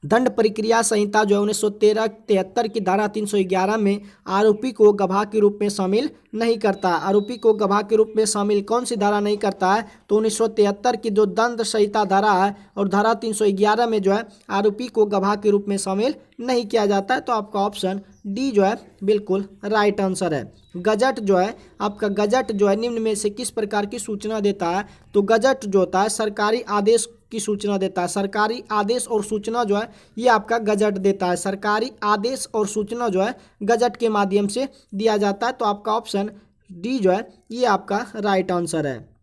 दंड प्रक्रिया संहिता जो है 1973 की धारा 311 में आरोपी को गवाह के रूप में शामिल नहीं करता है। आरोपी को गवाह के रूप में शामिल कौन सी धारा नहीं करता है? तो 1973 की जो दंड संहिता धारा है और धारा 311 में जो है आरोपी को गवाह के रूप में शामिल नहीं किया जाता है। तो आपका ऑप्शन डी जो है बिल्कुल राइट आंसर है। गजट जो है आपका, गजट जो है निम्न में से किस प्रकार की सूचना देता है? तो गजट जो होता है सरकारी आदेश की सूचना देता है। सरकारी आदेश और सूचना जो है ये आपका गजट देता है। सरकारी आदेश और सूचना जो है गजट के माध्यम से दिया जाता है। तो आपका ऑप्शन डी जो है ये आपका राइट आंसर है।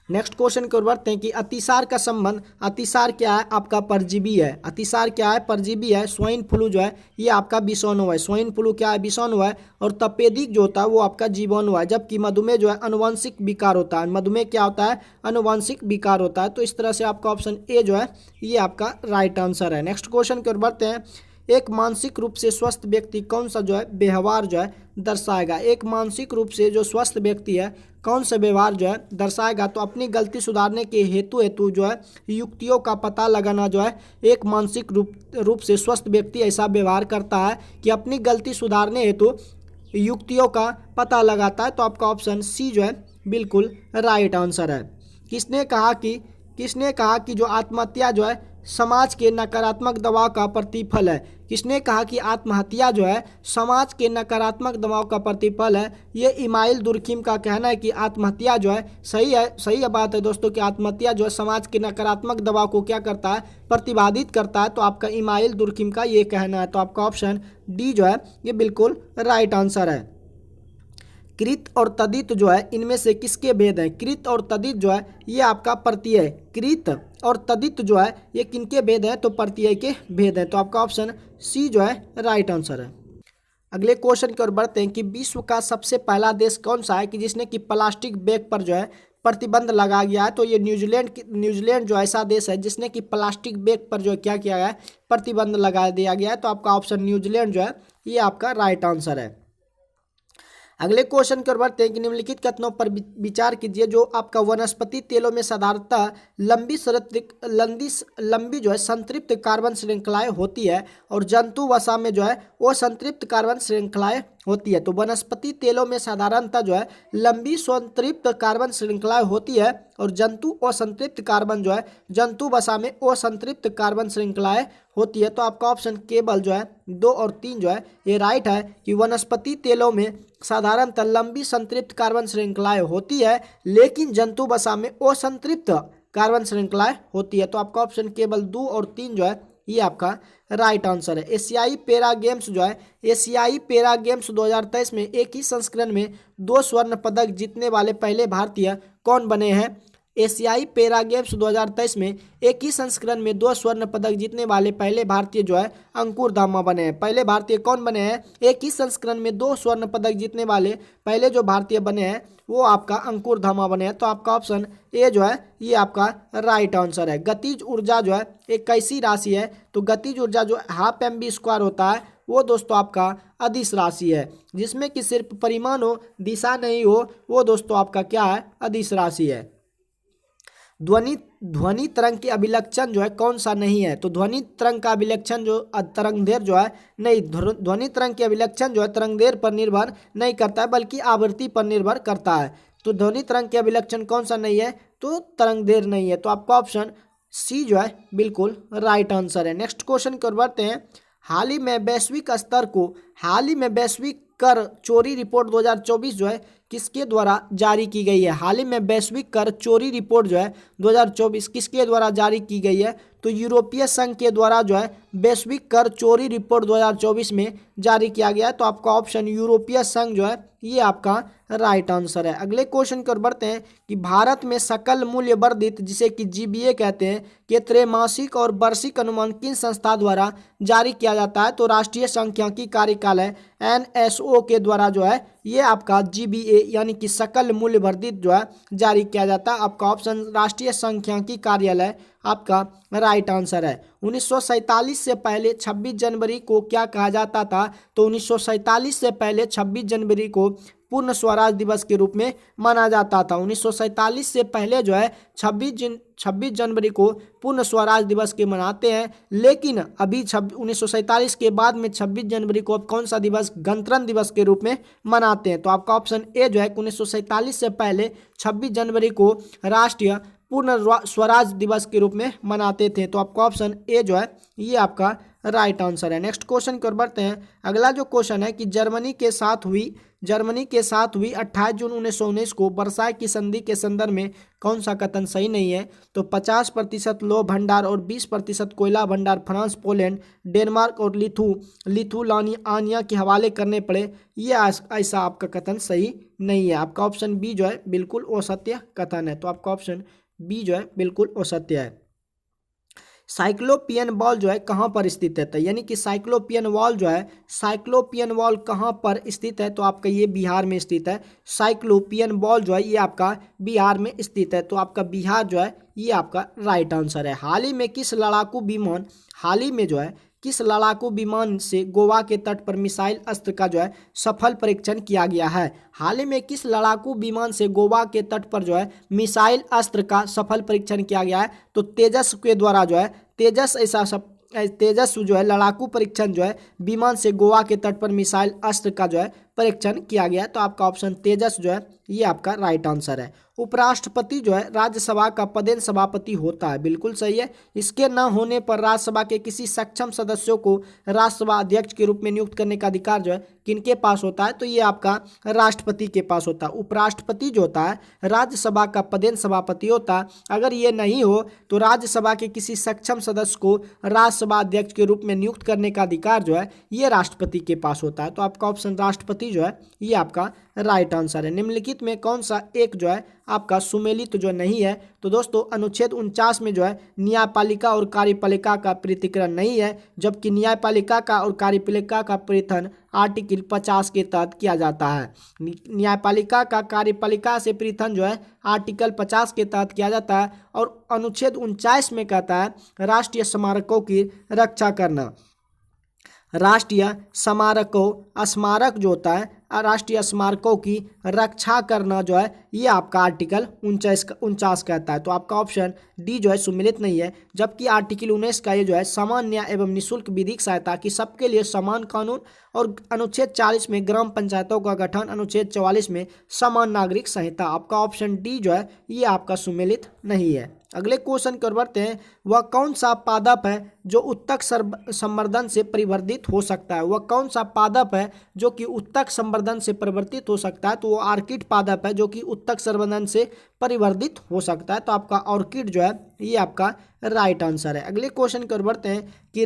नेक्स्ट क्वेश्चन की ओर बढ़ते हैं कि अतिसार का संबंध, अतिसार क्या है? आपका परजीवी है। अतिसार क्या है? परजीवी है। स्वाइन फ्लू जो है ये आपका विषाणु है। स्वाइन फ्लू क्या है? विषाणु है। और तपेदिक जो होता है वो आपका जीवाणु है। जबकि मधुमेह जो है अनुवांशिक विकार होता है। मधुमेह क्या होता है? अनुवांशिक विकार होता है। तो इस तरह से आपका ऑप्शन ए जो है ये आपका राइट आंसर है। नेक्स्ट क्वेश्चन की ओर बढ़ते हैं। एक मानसिक रूप से स्वस्थ व्यक्ति कौन सा जो है व्यवहार जो है दर्शाएगा? एक मानसिक रूप से जो स्वस्थ व्यक्ति है कौन सा व्यवहार जो है दर्शाएगा? तो अपनी गलती सुधारने के हेतु जो है युक्तियों का पता लगाना जो है एक मानसिक रूप से स्वस्थ व्यक्ति ऐसा व्यवहार करता है कि अपनी गलती सुधारने हेतु युक्तियों का पता लगाता है। तो आपका ऑप्शन सी जो है बिल्कुल राइट आंसर है। किसने कहा कि जो आत्महत्या जो है समाज के नकारात्मक दबाव का प्रतिफल है? किसने कहा कि आत्महत्या जो है समाज के नकारात्मक दबाव का प्रतिफल है? ये इमाइल दुर्खिम का कहना है कि आत्महत्या जो है सही बात है दोस्तों कि आत्महत्या जो है समाज के नकारात्मक दबाव को क्या करता है? प्रतिपादित करता है। तो आपका इमाइल दुर्खिम का ये कहना है। तो आपका ऑप्शन डी जो है ये बिल्कुल राइट आंसर है। कृत और तदित जो है इनमें से किसके भेद हैं? कृत और तदित जो है ये आपका प्रत्यय है। कृत और तदित जो है ये किनके भेद हैं? तो प्रत्यय के भेद हैं। तो आपका ऑप्शन सी जो है राइट आंसर है। अगले क्वेश्चन की ओर बढ़ते हैं कि विश्व का सबसे पहला देश कौन सा है कि जिसने कि प्लास्टिक बैग पर जो है प्रतिबंध लगा गया है? तो ये न्यूजीलैंड जो ऐसा देश है जिसने कि प्लास्टिक बैग पर जो है क्या किया गया है? प्रतिबंध लगा दिया गया है। तो आपका ऑप्शन न्यूजीलैंड जो है ये आपका राइट आंसर है। अगले क्वेश्चन की ओर बढ़ते हैं कि निम्नलिखित कथनों पर विचार कीजिए। जो आपका वनस्पति तेलों में साधारणतः लंबी जो है संतृप्त कार्बन श्रृंखलाएं होती है और जंतु वसा में जो है वो संतृप्त कार्बन श्रृंखलाएं होती है। तो वनस्पति तेलों में साधारणतः जो है लंबी संतृप्त कार्बन श्रृंखलाएं होती है और जंतु असंतृप्त कार्बन जो है जंतु वसा में असंतृप्त कार्बन श्रृंखलाएं होती है। तो आपका ऑप्शन केवल जो है 2 और 3 जो है ये राइट है कि वनस्पति तेलों में साधारणतः लंबी संतृप्त कार्बन श्रृंखलाएं होती है लेकिन जंतु वसा में असंतृप्त कार्बन श्रृंखलाएं होती है। तो आपका ऑप्शन केवल 2 और 3 जो है ये आपका राइट आंसर है। एशियाई पैरा गेम्स जो है एशियाई पैरा गेम्स 2023 में एक ही संस्करण में 2 स्वर्ण पदक जीतने वाले पहले भारतीय कौन बने हैं? एशियाई पैरा गेम्स 2023 में एक ही संस्करण में 2 स्वर्ण पदक जीतने वाले पहले भारतीय जो है अंकुर धामा बने हैं। पहले भारतीय कौन बने हैं? एक ही संस्करण में 2 स्वर्ण पदक जीतने वाले पहले जो भारतीय बने हैं वो आपका अंकुर धामा बने हैं। तो आपका ऑप्शन ए जो है ये आपका राइट आंसर है। गतिज ऊर्जा जो है एक कैसी राशि है? तो गतिज ऊर्जा जो हाफ mv² होता है वो दोस्तों आपका अदिश राशि है, जिसमें कि सिर्फ परिमाण हो दिशा नहीं हो, वो दोस्तों आपका क्या है? अदिश राशि है। ध्वनि ध्वनि तरंग के अभिलक्षण जो है कौन सा नहीं है? तो ध्वनि तरंग का अभिलक्षण जो तरंगदैर्घ्य जो है नहीं, ध्वनि तरंग के अभिलक्षण जो है तरंगदैर्घ्य पर निर्भर नहीं करता है बल्कि आवृत्ति पर निर्भर करता है। तो ध्वनि तरंग के अभिलक्षण कौन सा नहीं है? तो तरंगदैर्घ्य नहीं है। तो आपका ऑप्शन सी जो है बिल्कुल राइट आंसर है। नेक्स्ट क्वेश्चन की ओर बढ़ते हैं। हाल ही में वैश्विक कर चोरी रिपोर्ट 2024 जो है किसके द्वारा जारी की गई है? हाल ही में वैश्विक कर चोरी रिपोर्ट जो है 2024 किसके द्वारा जारी की गई है? तो यूरोपीय संघ के द्वारा जो है वैश्विक कर चोरी रिपोर्ट 2024 में जारी किया गया है। तो आपका ऑप्शन यूरोपीय संघ जो है ये आपका राइट आंसर है। अगले क्वेश्चन की ओर बढ़ते हैं कि भारत में सकल मूल्य वर्धित जिसे कि जीबीए कहते हैं के त्रैमासिक और वार्षिक अनुमान किन संस्था द्वारा जारी किया जाता है? तो राष्ट्रीय सांख्यिकी कार्यकालय NSO के द्वारा जो है ये आपका जीबीए यानी कि सकल मूल्य वर्धित जो है जारी किया जाता है। आपका ऑप्शन राष्ट्रीय सांख्यिकी कार्यालय आपका राइट आंसर है। 1947 से पहले 26 जनवरी को क्या कहा जाता था? तो 1947 से पहले 26 जनवरी को पूर्ण स्वराज दिवस के रूप में माना जाता था। 1947 से पहले जो है 26 जनवरी को पूर्ण स्वराज दिवस के मनाते हैं, लेकिन अभी 1947 के बाद में 26 जनवरी को अब कौन सा दिवस गणतंत्र दिवस के रूप में मनाते हैं? तो आपका ऑप्शन ए जो है 1947 से पहले 26 जनवरी को राष्ट्रीय पूर्ण स्वराज दिवस के रूप में मनाते थे। तो आपका ऑप्शन ए जो है ये आपका राइट आंसर है। नेक्स्ट क्वेश्चन की ओर बढ़ते हैं। अगला जो क्वेश्चन है कि जर्मनी के साथ हुई 28 जून 1919 को वर्साय की संधि के संदर्भ में कौन सा कथन सही नहीं है? तो 50% लौह भंडार और 20% कोयला भंडार फ्रांस, पोलैंड, डेनमार्क और लिथुआनिया के हवाले करने पड़े, ये ऐसा आपका कथन सही नहीं है। आपका ऑप्शन बी जो है बिल्कुल असत्य कथन है। तो आपका ऑप्शन बी जो है बिल्कुल असत्य है। साइक्लोपियन वॉल जो है कहाँ पर स्थित है? तो यानी कि साइक्लोपियन वॉल कहाँ पर स्थित है? तो आपका ये बिहार में स्थित है। साइक्लोपियन वॉल जो है ये आपका बिहार में स्थित है। तो आपका बिहार जो है ये आपका राइट आंसर है। हाल ही में किस लड़ाकू विमान से गोवा के तट पर मिसाइल अस्त्र का जो है सफल परीक्षण किया गया है? हाल ही में किस लड़ाकू विमान से गोवा के तट पर जो है मिसाइल अस्त्र का सफल परीक्षण किया गया है? तो तेजस के द्वारा जो है तेजस जो है लड़ाकू परीक्षण जो है विमान से गोवा के तट पर मिसाइल अस्त्र का जो है परीक्षण किया गया है। तो आपका ऑप्शन तेजस जो है ये आपका राइट आंसर है। उपराष्ट्रपति जो है राज्यसभा का पदेन सभापति होता है, बिल्कुल सही है। इसके न होने पर राज्यसभा के किसी सक्षम सदस्यों को राज्यसभा अध्यक्ष के रूप में नियुक्त करने का अधिकार जो है किनके पास होता है? तो ये आपका राष्ट्रपति के पास होता है। उपराष्ट्रपति जो होता है राज्यसभा का पदेन सभापति होता है। अगर ये नहीं हो तो राज्यसभा के किसी सक्षम सदस्य को राज्यसभा अध्यक्ष के रूप में नियुक्त करने का अधिकार जो है ये राष्ट्रपति के पास होता है। तो आपका ऑप्शन राष्ट्रपति जो है ये आपका राइट आंसर है। निम्नलिखित में कौन सा एक जो है आपका सुमेलित जो नहीं है? तो दोस्तों अनुच्छेद 49 में जो है न्यायपालिका और कार्यपालिका का पृथक्करण नहीं है, जबकि न्यायपालिका का और कार्यपालिका का पृथन आर्टिकल 50 के तहत किया जाता है। न्यायपालिका का कार्यपालिका से पृथन जो है आर्टिकल 50 के तहत किया जाता है और अनुच्छेद 49 में कहता है राष्ट्रीय स्मारकों की रक्षा करना। राष्ट्रीय स्मारक जो होता है राष्ट्रीय स्मारकों की रक्षा करना जो है ये आपका आर्टिकल 49 कहता है। तो आपका ऑप्शन डी जो है सुमेलित नहीं है, जबकि आर्टिकल 19 का ये जो है समान न्याय एवं निःशुल्क विधिक सहायता की सबके लिए समान कानून और अनुच्छेद 40 में ग्राम पंचायतों का गठन, अनुच्छेद 44 में समान नागरिक संहिता। आपका ऑप्शन डी जो है ये आपका सुमेलित नहीं है। अगले क्वेश्चन की ओर बढ़ते हैं। वह कौन सा पादप है जो उत्तक संवर्धन से परिवर्धित हो सकता है? वह कौन सा पादप है जो कि उत्तक संवर्धन से परिवर्तित हो सकता है? तो वो ऑर्किड पादप है जो कि उत्तक संवर्धन से परिवर्धित हो सकता है। तो आपका ऑर्किड जो है ये आपका राइट आंसर है। अगले क्वेश्चन की ओर बढ़ते हैं कि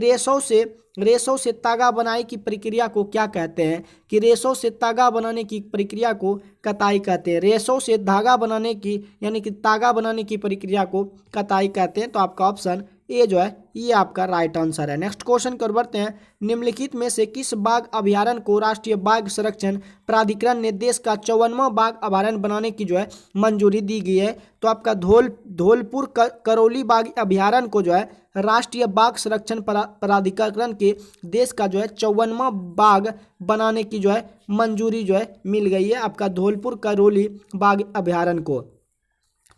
रेशों से तागा बनाने की प्रक्रिया को क्या कहते हैं? कि रेशों से तागा बनाने की प्रक्रिया को कताई कहते हैं। रेशों से धागा बनाने की यानी कि तागा बनाने की प्रक्रिया को कताई कहते हैं। तो आपका ऑप्शन ए जो है ये आपका राइट आंसर है। नेक्स्ट क्वेश्चन की ओर बढ़ते हैं। निम्नलिखित में से किस बाघ अभयारण्य को राष्ट्रीय बाघ संरक्षण प्राधिकरण ने देश का 54वां बाघ अभयारण्य बनाने की जो है मंजूरी दी गई है? तो आपका धौलपुर करौली बाघ अभयारण्य को जो है राष्ट्रीय बाघ संरक्षण प्राधिकरण के देश का जो है 54वां बाघ बनाने की जो है मंजूरी जो है मिल गई है आपका धौलपुर करौली बाघ अभयारण्य को।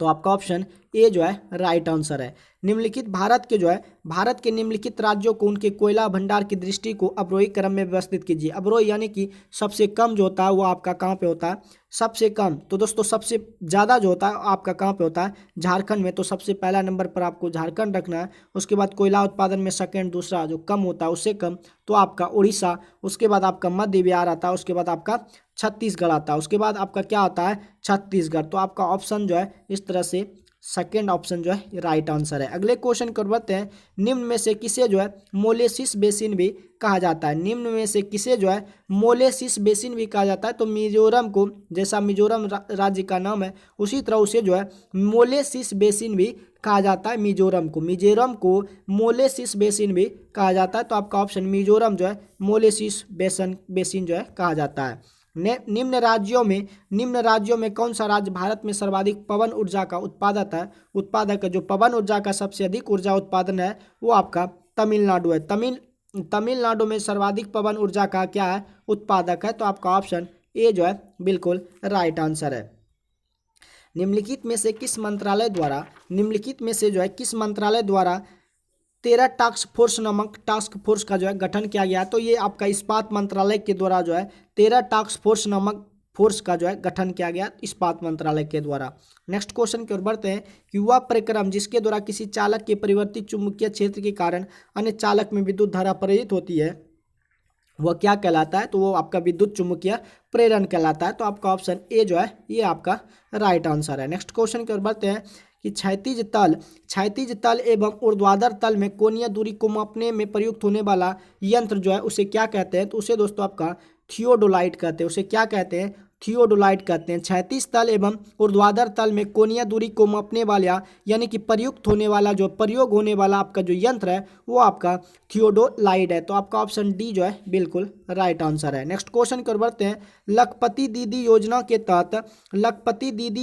तो आपका ऑप्शन ए जो है राइट आंसर है। निम्नलिखित भारत के निम्नलिखित राज्यों को उनके कोयला भंडार की दृष्टि को अवरोही क्रम में व्यवस्थित कीजिए। अवरोही यानी कि सबसे कम जो होता है वो आपका कहाँ पे होता है, सबसे कम। तो दोस्तों सबसे ज़्यादा जो होता है आपका कहाँ पे होता है, झारखंड में। तो सबसे पहला नंबर पर आपको झारखंड रखना है। उसके बाद कोयला उत्पादन में सेकंड, दूसरा जो कम होता है उससे कम तो आपका उड़ीसा। उसके बाद आपका मध्य बिहार आता है। उसके बाद आपका छत्तीसगढ़ आता है। उसके बाद आपका क्या आता है, छत्तीसगढ़। तो आपका ऑप्शन जो है इस तरह से सेकेंड ऑप्शन जो है राइट आंसर है। अगले क्वेश्चन को बढ़ते हैं। निम्न में से किसे जो है मोलेसिस बेसिन भी कहा जाता है। निम्न में से किसे जो है मोलेसिस बेसिन भी कहा जाता है। तो मिजोरम को, जैसा मिजोरम राज्य का नाम है उसी तरह उसे जो है मोलेसिस बेसिन भी कहा जाता है। मिजोरम को मोलेसिस बेसिन भी कहा जाता है। तो आपका ऑप्शन मिजोरम जो है मोलेसिस बेसिन जो है कहा जाता है। निम्न राज्यों में कौन सा राज्य भारत में सर्वाधिक पवन ऊर्जा का उत्पादक है। जो पवन ऊर्जा का सबसे अधिक ऊर्जा उत्पादन है वो आपका तमिलनाडु है। तमिलनाडु में सर्वाधिक पवन ऊर्जा का क्या है, उत्पादक है। तो आपका ऑप्शन ए जो है बिल्कुल राइट आंसर है। निम्नलिखित में से किस मंत्रालय द्वारा 13 टास्क फोर्स का जो है गठन किया गया। तो ये आपका इस्पात मंत्रालय के द्वारा जो है 13 टास्क फोर्स नामक फोर्स का जो है गठन किया गया इस्पात मंत्रालय के द्वारा। नेक्स्ट क्वेश्चन की ओर बढ़ते हैं। युवा परिक्रम जिसके द्वारा किसी चालक के परिवर्तित चुंबकीय क्षेत्र के कारण अन्य चालक में विद्युत धारा प्रेरित होती है वह क्या कहलाता है। तो वो आपका विद्युत चुंबकीय प्रेरण कहलाता है। तो आपका ऑप्शन ए जो है ये आपका राइट आंसर है। नेक्स्ट क्वेश्चन की ओर बढ़ते हैं कि क्षैतिज तल एवं ऊर्ध्वाधर तल में कोणीय दूरी को मापने में प्रयुक्त होने वाला यंत्र जो है उसे क्या कहते हैं। तो उसे दोस्तों आपका थियोडोलाइट कहते हैं। उसे क्या कहते हैं, थियोडोलाइट कहते हैं। क्षैतिज तल एवं ऊर्ध्वाधर तल में कोणीय दूरी को मापने वाला यानी कि प्रयोग होने वाला आपका जो यंत्र है वो आपका थियोडोलाइट है। तो आपका ऑप्शन डी जो है बिल्कुल राइट आंसर है। नेक्स्ट क्वेश्चन कर बढ़ते हैं। लखपति दीदी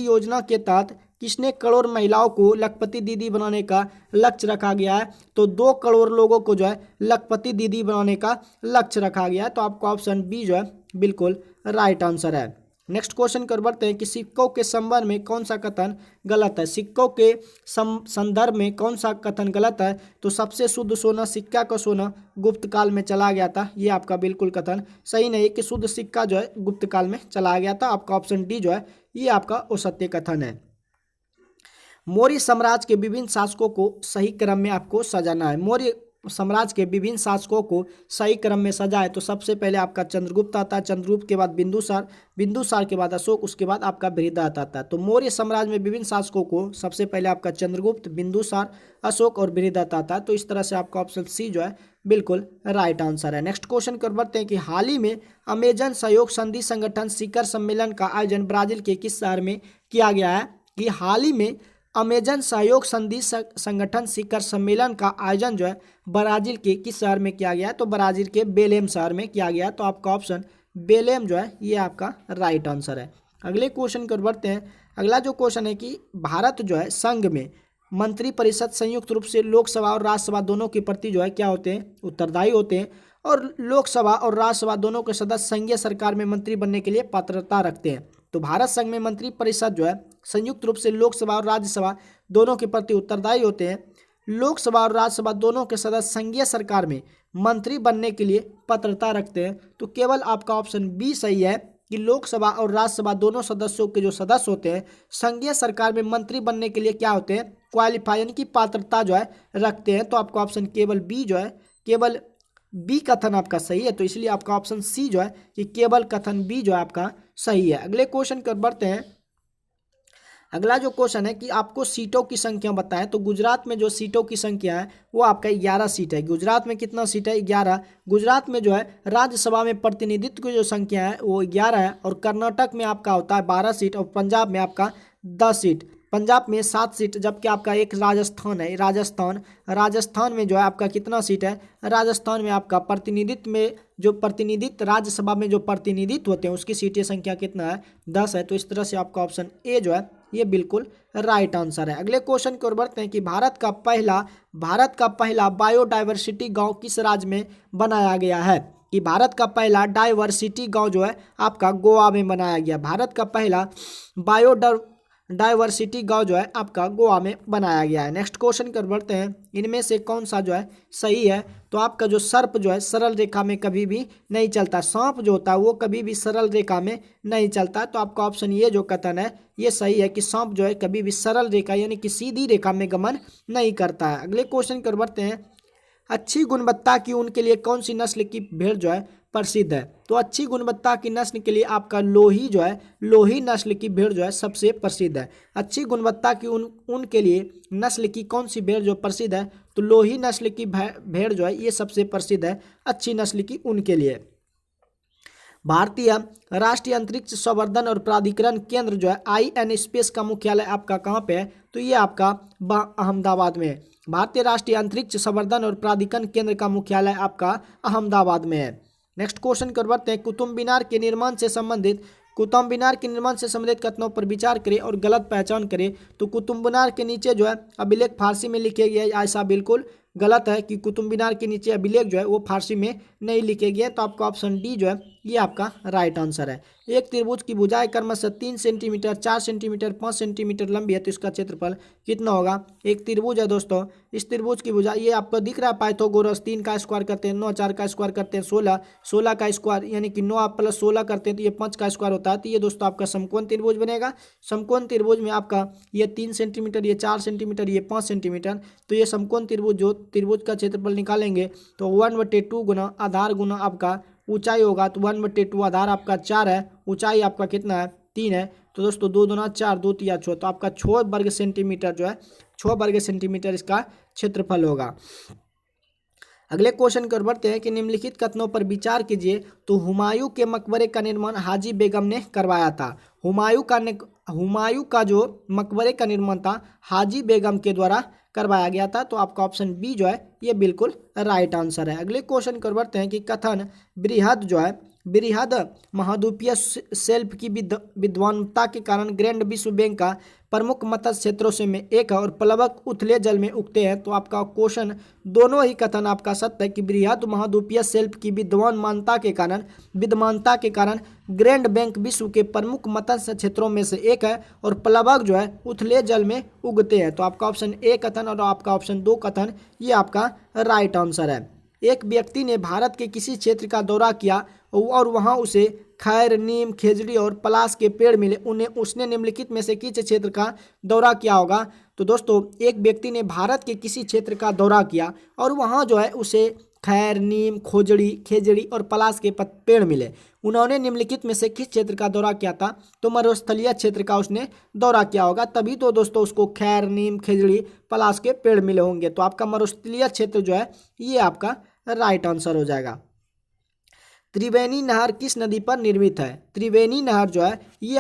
योजना के तहत किसने करोड़ महिलाओं को लखपति दीदी बनाने का लक्ष्य रखा गया है। तो 2 करोड़ लोगों को जो है लखपति दीदी बनाने का लक्ष्य रखा गया है। तो आपका ऑप्शन बी जो है बिल्कुल राइट आंसर है। नेक्स्ट क्वेश्चन कर बढ़ते हैं कि सिक्कों के संदर्भ में कौन सा कथन गलत है। सिक्कों के संदर्भ में कौन सा कथन गलत है। तो सबसे शुद्ध सोना, सिक्का का सोना गुप्त काल में चला गया था, ये आपका बिल्कुल कथन सही नहीं है कि शुद्ध सिक्का जो है गुप्त काल में चला गया था। आपका ऑप्शन डी जो है ये आपका असत्य कथन है। मौर्य साम्राज्य के विभिन्न शासकों को सही क्रम में आपको सजाना है। मौर्य साम्राज्य के विभिन्न शासकों को सही क्रम में सजाए तो सबसे पहले आपका चंद्रगुप्त आता है। चंद्रगुप्त के बाद बिंदुसार के बाद अशोक, उसके बाद आपका बृहदारथ आता है। तो मौर्य साम्राज्य में विभिन्न शासकों को सबसे पहले आपका चंद्रगुप्त, बिंदुसार, अशोक और बृहदारथ आता है। तो इस तरह से आपका ऑप्शन सी जो है बिल्कुल राइट आंसर है। नेक्स्ट क्वेश्चन कर बढ़ते हैं कि हाल ही में अमेजन सहयोग संधि संगठन शिखर सम्मेलन का आयोजन ब्राजील के किस शहर में किया गया है। कि हाल ही में अमेजन सहयोग संधि संगठन शिखर सम्मेलन का आयोजन जो है ब्राजील के किस शहर में किया गया है। तो ब्राजील के बेलेम शहर में किया गया है। तो आपका ऑप्शन बेलेम जो है ये आपका राइट आंसर है। अगले क्वेश्चन की ओर बढ़ते हैं। अगला जो क्वेश्चन है कि भारत जो है संघ में मंत्रिपरिषद संयुक्त रूप से लोकसभा और राज्यसभा दोनों के प्रति जो है क्या होते हैं, उत्तरदायी होते हैं। और लोकसभा और राज्यसभा दोनों के सदस्य संघीय सरकार में मंत्री बनने के लिए पात्रता रखते हैं। तो भारत संघ में मंत्रिपरिषद जो है संयुक्त रूप से लोकसभा और राज्यसभा दोनों के प्रति उत्तरदायी होते हैं। लोकसभा और राज्यसभा दोनों के सदस्य संघीय सरकार में मंत्री बनने के लिए पात्रता रखते हैं। तो केवल आपका ऑप्शन बी सही है कि लोकसभा और राज्यसभा दोनों सदस्यों के जो सदस्य होते हैं संघीय सरकार में मंत्री बनने के लिए क्या होते हैं, क्वालिफाई यानी कि पात्रता जो है रखते हैं। तो आपका ऑप्शन केवल बी कथन आपका सही है। तो इसलिए आपका ऑप्शन सी जो है कि केवल कथन बी जो है आपका सही है। अगले क्वेश्चन कर बढ़ते हैं। अगला जो क्वेश्चन है कि आपको सीटों की संख्या बताएं। तो गुजरात में जो सीटों की संख्या है वो आपका 11 सीट है। गुजरात में कितना सीट है, 11। गुजरात में जो है राज्यसभा में प्रतिनिधित्व की जो संख्या है वो 11 है। और कर्नाटक में आपका होता है 12 सीट और पंजाब में आपका 10 सीट। पंजाब में 7 सीट, जबकि आपका एक राजस्थान है। राजस्थान में जो है आपका कितना सीट है, राजस्थान में आपका प्रतिनिधित्व राज्यसभा में जो प्रतिनिधित्व होते हैं उसकी सीटें संख्या कितना है, 10 है। तो इस तरह से आपका ऑप्शन ए जो है ये बिल्कुल राइट आंसर है। अगले क्वेश्चन की ओर बढ़ते हैं कि भारत का पहला बायोडाइवर्सिटी गांव किस राज्य में बनाया गया है। कि भारत का पहला डाइवर्सिटी गांव जो है आपका गोवा में बनाया गया। भारत का पहला डाइवर्सिटी गांव जो है आपका गोवा में बनाया गया है। नेक्स्ट क्वेश्चन कर बढ़ते हैं, इनमें से कौन सा जो है सही है। तो आपका जो सर्प जो है सरल रेखा में कभी भी नहीं चलता, सांप जो होता है वो कभी भी सरल रेखा में नहीं चलता। तो आपका ऑप्शन ये जो कथन है ये सही है कि सांप जो है कभी भी सरल रेखा यानी कि सीधी रेखा में गमन नहीं करता है। अगले क्वेश्चन कर बढ़ते हैं, अच्छी गुणवत्ता की ऊन के लिए कौन सी नस्ल की भेड़ जो है प्रसिद्ध है। तो अच्छी गुणवत्ता की नस्ल के लिए आपका लोही जो है, लोही नस्ल की भेड़ जो है सबसे प्रसिद्ध है। अच्छी गुणवत्ता की ऊन के लिए नस्ल की कौन सी भेड़ जो प्रसिद्ध है, तो लोही नस्ल की भेड़ जो है ये सबसे प्रसिद्ध है अच्छी नस्ल की ऊन के लिए। भारतीय राष्ट्रीय अंतरिक्ष संवर्धन और प्राधिकरण केंद्र जो है IN स्पेस का मुख्यालय आपका कहाँ पे है, तो ये आपका अहमदाबाद में है। भारतीय राष्ट्रीय अंतरिक्ष संवर्धन और प्राधिकरण केंद्र का मुख्यालय आपका अहमदाबाद में है। नेक्स्ट क्वेश्चन कर बढ़ते हैं, कुतुब मीनार के निर्माण से संबंधित कथनों पर विचार करें और गलत पहचान करें। तो कुतुब मीनार के नीचे जो है अभिलेख फारसी में लिखे गए, ऐसा बिल्कुल गलत है कि कुतुब मीनार के नीचे अभिलेख जो है वो फारसी में नहीं लिखे गए। तो आपका ऑप्शन डी जो है ये आपका राइट आंसर है। एक त्रिभुज की भुजाएं क्रमशः 3 सेंटीमीटर, 4 सेंटीमीटर, 5 सेंटीमीटर लंबी है, तो इसका क्षेत्रफल कितना होगा। एक त्रिभुज है दोस्तों, इस त्रिभुज की भुजा ये आपको दिख रहा है पाइथागोरस, 3 का स्क्वायर करते हैं 9, 4 का स्क्वायर करते हैं 16, 16 का स्क्वायर यानी कि 9 प्लस 16 करते हैं तो ये 5 का स्क्वायर होता है। तो ये दोस्तों आपका समकोण त्रिभुज बनेगा। समकोण त्रिभुज में आपका ये 3 सेंटीमीटर, ये 4 सेंटीमीटर, ये 5 सेंटीमीटर, तो ये समकोण त्रिभुज जो त्रिभुज का क्षेत्रफल निकालेंगे तो 1/2 गुना आधार गुना आपका ऊंचाई होगा। तो 1/2 आधार आपका 4 है, ऊंचाई आपका कितना है 3 है। तो दोस्तों 2 दूना 4, 2 तिया 6, तो आपका 6 वर्ग सेंटीमीटर जो है 6 वर्ग सेंटीमीटर इसका क्षेत्रफल होगा। अगले क्वेश्चन कर बढ़ते हैं कि निम्नलिखित कथनों पर विचार कीजिए। तो हुमायूं के मकबरे का निर्माण हाजी बेगम ने करवाया था। हुमायूं का जो मकबरे का निर्माण था हाजी बेगम के द्वारा करवाया गया था। तो आपका ऑप्शन बी जो है ये बिल्कुल राइट आंसर है। अगले क्वेश्चन कर बढ़ते हैं कि कथन बृहद महाद्वीपीय शेल्फ की विद्वानता के कारण ग्रैंड विश्व बैंक का प्रमुख मत्स्य क्षेत्रों से में एक है और प्लवक उथले जल में उगते हैं। तो आपका क्वेश्चन दोनों ही कथन आपका सत्य है कि बृहद महाद्वीपीय शेल्फ की विद्वानता के कारण ग्रैंड बैंक विश्व के प्रमुख मत्स्य क्षेत्रों में से एक है और प्लवक जो है उथले जल में उगते हैं। तो आपका ऑप्शन ए कथन और आपका ऑप्शन 2 कथन ये आपका राइट आंसर है। एक व्यक्ति ने भारत के किसी क्षेत्र का दौरा किया और वहां उसे खैर, नीम, खेजड़ी और पलाश के पेड़ मिले, उसने निम्नलिखित में से किस क्षेत्र का दौरा किया होगा। तो दोस्तों एक व्यक्ति ने भारत के किसी क्षेत्र का दौरा किया और वहां जो है उसे खैर, नीम, खेजड़ी और पलाश के पेड़ मिले। उन्होंने निम्नलिखित में से किस क्षेत्र का दौरा किया था, तो मरुस्थलीय क्षेत्र का उसने दौरा किया होगा, तभी तो दोस्तों उसको खैर, नीम, खेजड़ी, पलाश के पेड़ मिले होंगे। तो आपका मरुस्थलीय क्षेत्र जो है ये आपका राइट आंसर हो जाएगा। त्रिवेणी नहर किस नदी पर निर्मित है। त्रिवेणी नहर जो है ये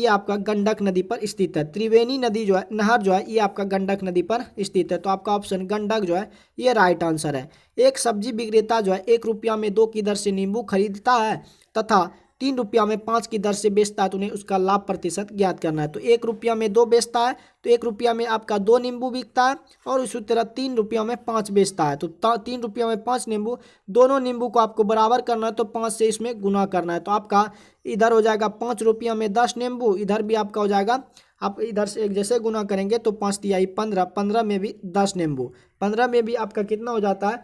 आपका गंडक नदी पर स्थित है। त्रिवेणी नहर जो है ये आपका गंडक नदी पर स्थित है। तो आपका ऑप्शन गंडक जो है ये राइट आंसर है। एक सब्जी विक्रेता जो है 1 रुपया में 2 की दर से नींबू खरीदता है तथा 3 रुपया में 5 की दर से बेचता है, तो उन्हें उसका लाभ प्रतिशत ज्ञात करना है। तो 1 रुपया में 2 बेचता है तो 1 रुपया में आपका 2 नींबू बिकता है और उसी तरह 3 रुपया में 5 बेचता है तो 3 रुपया में 5 नींबू, दोनों नींबू को आपको बराबर करना है तो 5 से इसमें गुना करना है। तो आपका इधर हो जाएगा 5 रुपया में 10 नींबू, इधर भी आपका हो जाएगा, आप इधर से एक जैसे गुना करेंगे तो 5 तिहाई 15, 15 में भी 10 नींबू, 15 में भी आपका कितना हो जाता है।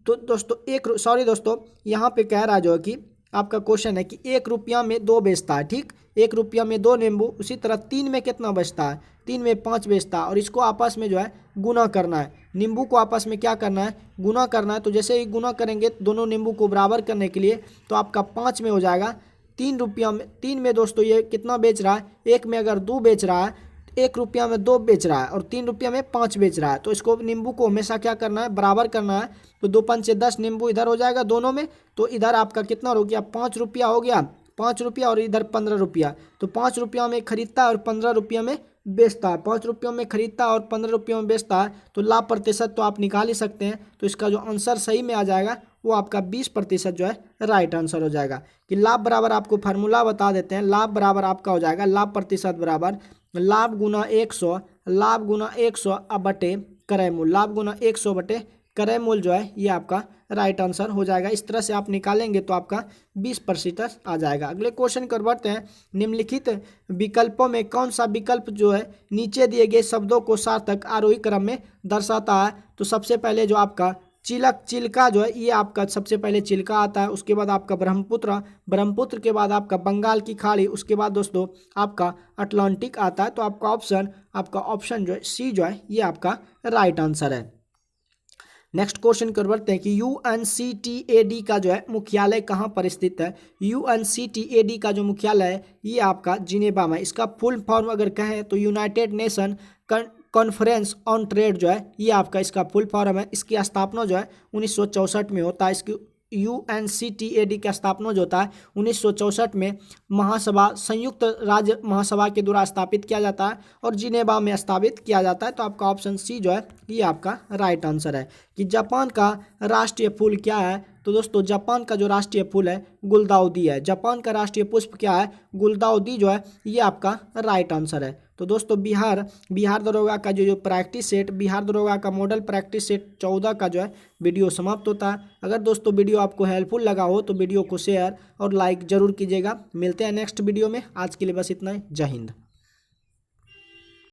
तो दोस्तों यहाँ पे कह रहा जो है कि आपका क्वेश्चन है कि 1 रुपया में 2 बेचता है, ठीक, 1 रुपया में 2 नींबू, उसी तरह 3 में कितना बचता है, 3 में 5 बेचता है और इसको आपस में जो है गुना करना है। नींबू को आपस में क्या करना है, गुना करना है। तो जैसे ही गुना करेंगे दोनों नींबू को बराबर करने के लिए तो आपका 5 में हो जाएगा 3 रुपया में, 3 में दोस्तों ये कितना बेच रहा है, 1 में अगर 2 बेच रहा है, 1 रुपया में 2 बेच रहा है और 3 रुपया में 5 बेच रहा है, तो इसको नींबू को हमेशा क्या करना है, बराबर करना है। तो 2 5 से 10 नींबू इधर हो जाएगा दोनों में, तो इधर आपका कितना हो गया, 5 रुपया हो गया, 5 रुपया और इधर 15 रुपया। तो 5 रुपया में खरीदता है और 15 रुपया में बेचता है, 5 रुपयों में खरीदता है और 15 रुपयों में बेचता है, तो लाभ प्रतिशत तो आप निकाल ही सकते हैं। तो इसका जो आंसर सही में आ जाएगा वो आपका 20% जो है राइट आंसर हो जाएगा। कि लाभ बराबर आपको फार्मूला बता देते हैं, लाभ बराबर आपका हो जाएगा लाभ प्रतिशत बराबर लाभ गुना 100, लाभ गुना 100 अब बटे क्रय मूल, लाभ गुना 100 बटे क्रय मूल जो है ये आपका राइट आंसर हो जाएगा। इस तरह से आप निकालेंगे तो आपका 20% आ जाएगा। अगले क्वेश्चन कर बढ़ते हैं। निम्नलिखित विकल्पों में कौन सा विकल्प जो है नीचे दिए गए शब्दों को सार्थक आरोही क्रम में दर्शाता है? तो सबसे पहले जो आपका चिलक चिल्का जो है ये आपका सबसे पहले चिल्का आता है, उसके बाद आपका ब्रह्मपुत्र के बाद आपका बंगाल की खाड़ी, उसके बाद दोस्तों आपका अटलांटिक आता है। तो आपका ऑप्शन जो है सी जो है ये आपका राइट आंसर है। नेक्स्ट क्वेश्चन कर बढ़ते हैं कि UNCTAD का जो है मुख्यालय कहाँ पर स्थित है? UNCTAD का जो मुख्यालय है ये आपका जिनेवा में। इसका फुल फॉर्म अगर कहें तो United nation conference on trade जो है ये आपका इसका फुल फॉर्म है। इसकी स्थापना जो है 1964 में होता है। इसकी UNCTAD का स्थापना जो होता है 1964 में महासभा संयुक्त राज्य महासभा के द्वारा स्थापित किया जाता है और जिनेवा में स्थापित किया जाता है। तो आपका ऑप्शन सी जो है ये आपका राइट आंसर है। कि जापान का राष्ट्रीय फूल क्या है? तो दोस्तों जापान का जो राष्ट्रीय फूल है गुलदाउदी है। जापान का राष्ट्रीय पुष्प क्या है? गुलदाउदी जो है ये आपका राइट आंसर है। तो दोस्तों बिहार दरोगा का जो प्रैक्टिस सेट, बिहार दरोगा का मॉडल प्रैक्टिस सेट 14 का जो है वीडियो समाप्त होता है। अगर दोस्तों वीडियो आपको हेल्पफुल लगा हो तो वीडियो को शेयर और लाइक जरूर कीजिएगा। मिलते हैं नेक्स्ट वीडियो में। आज के लिए बस इतना ही। जय हिंद।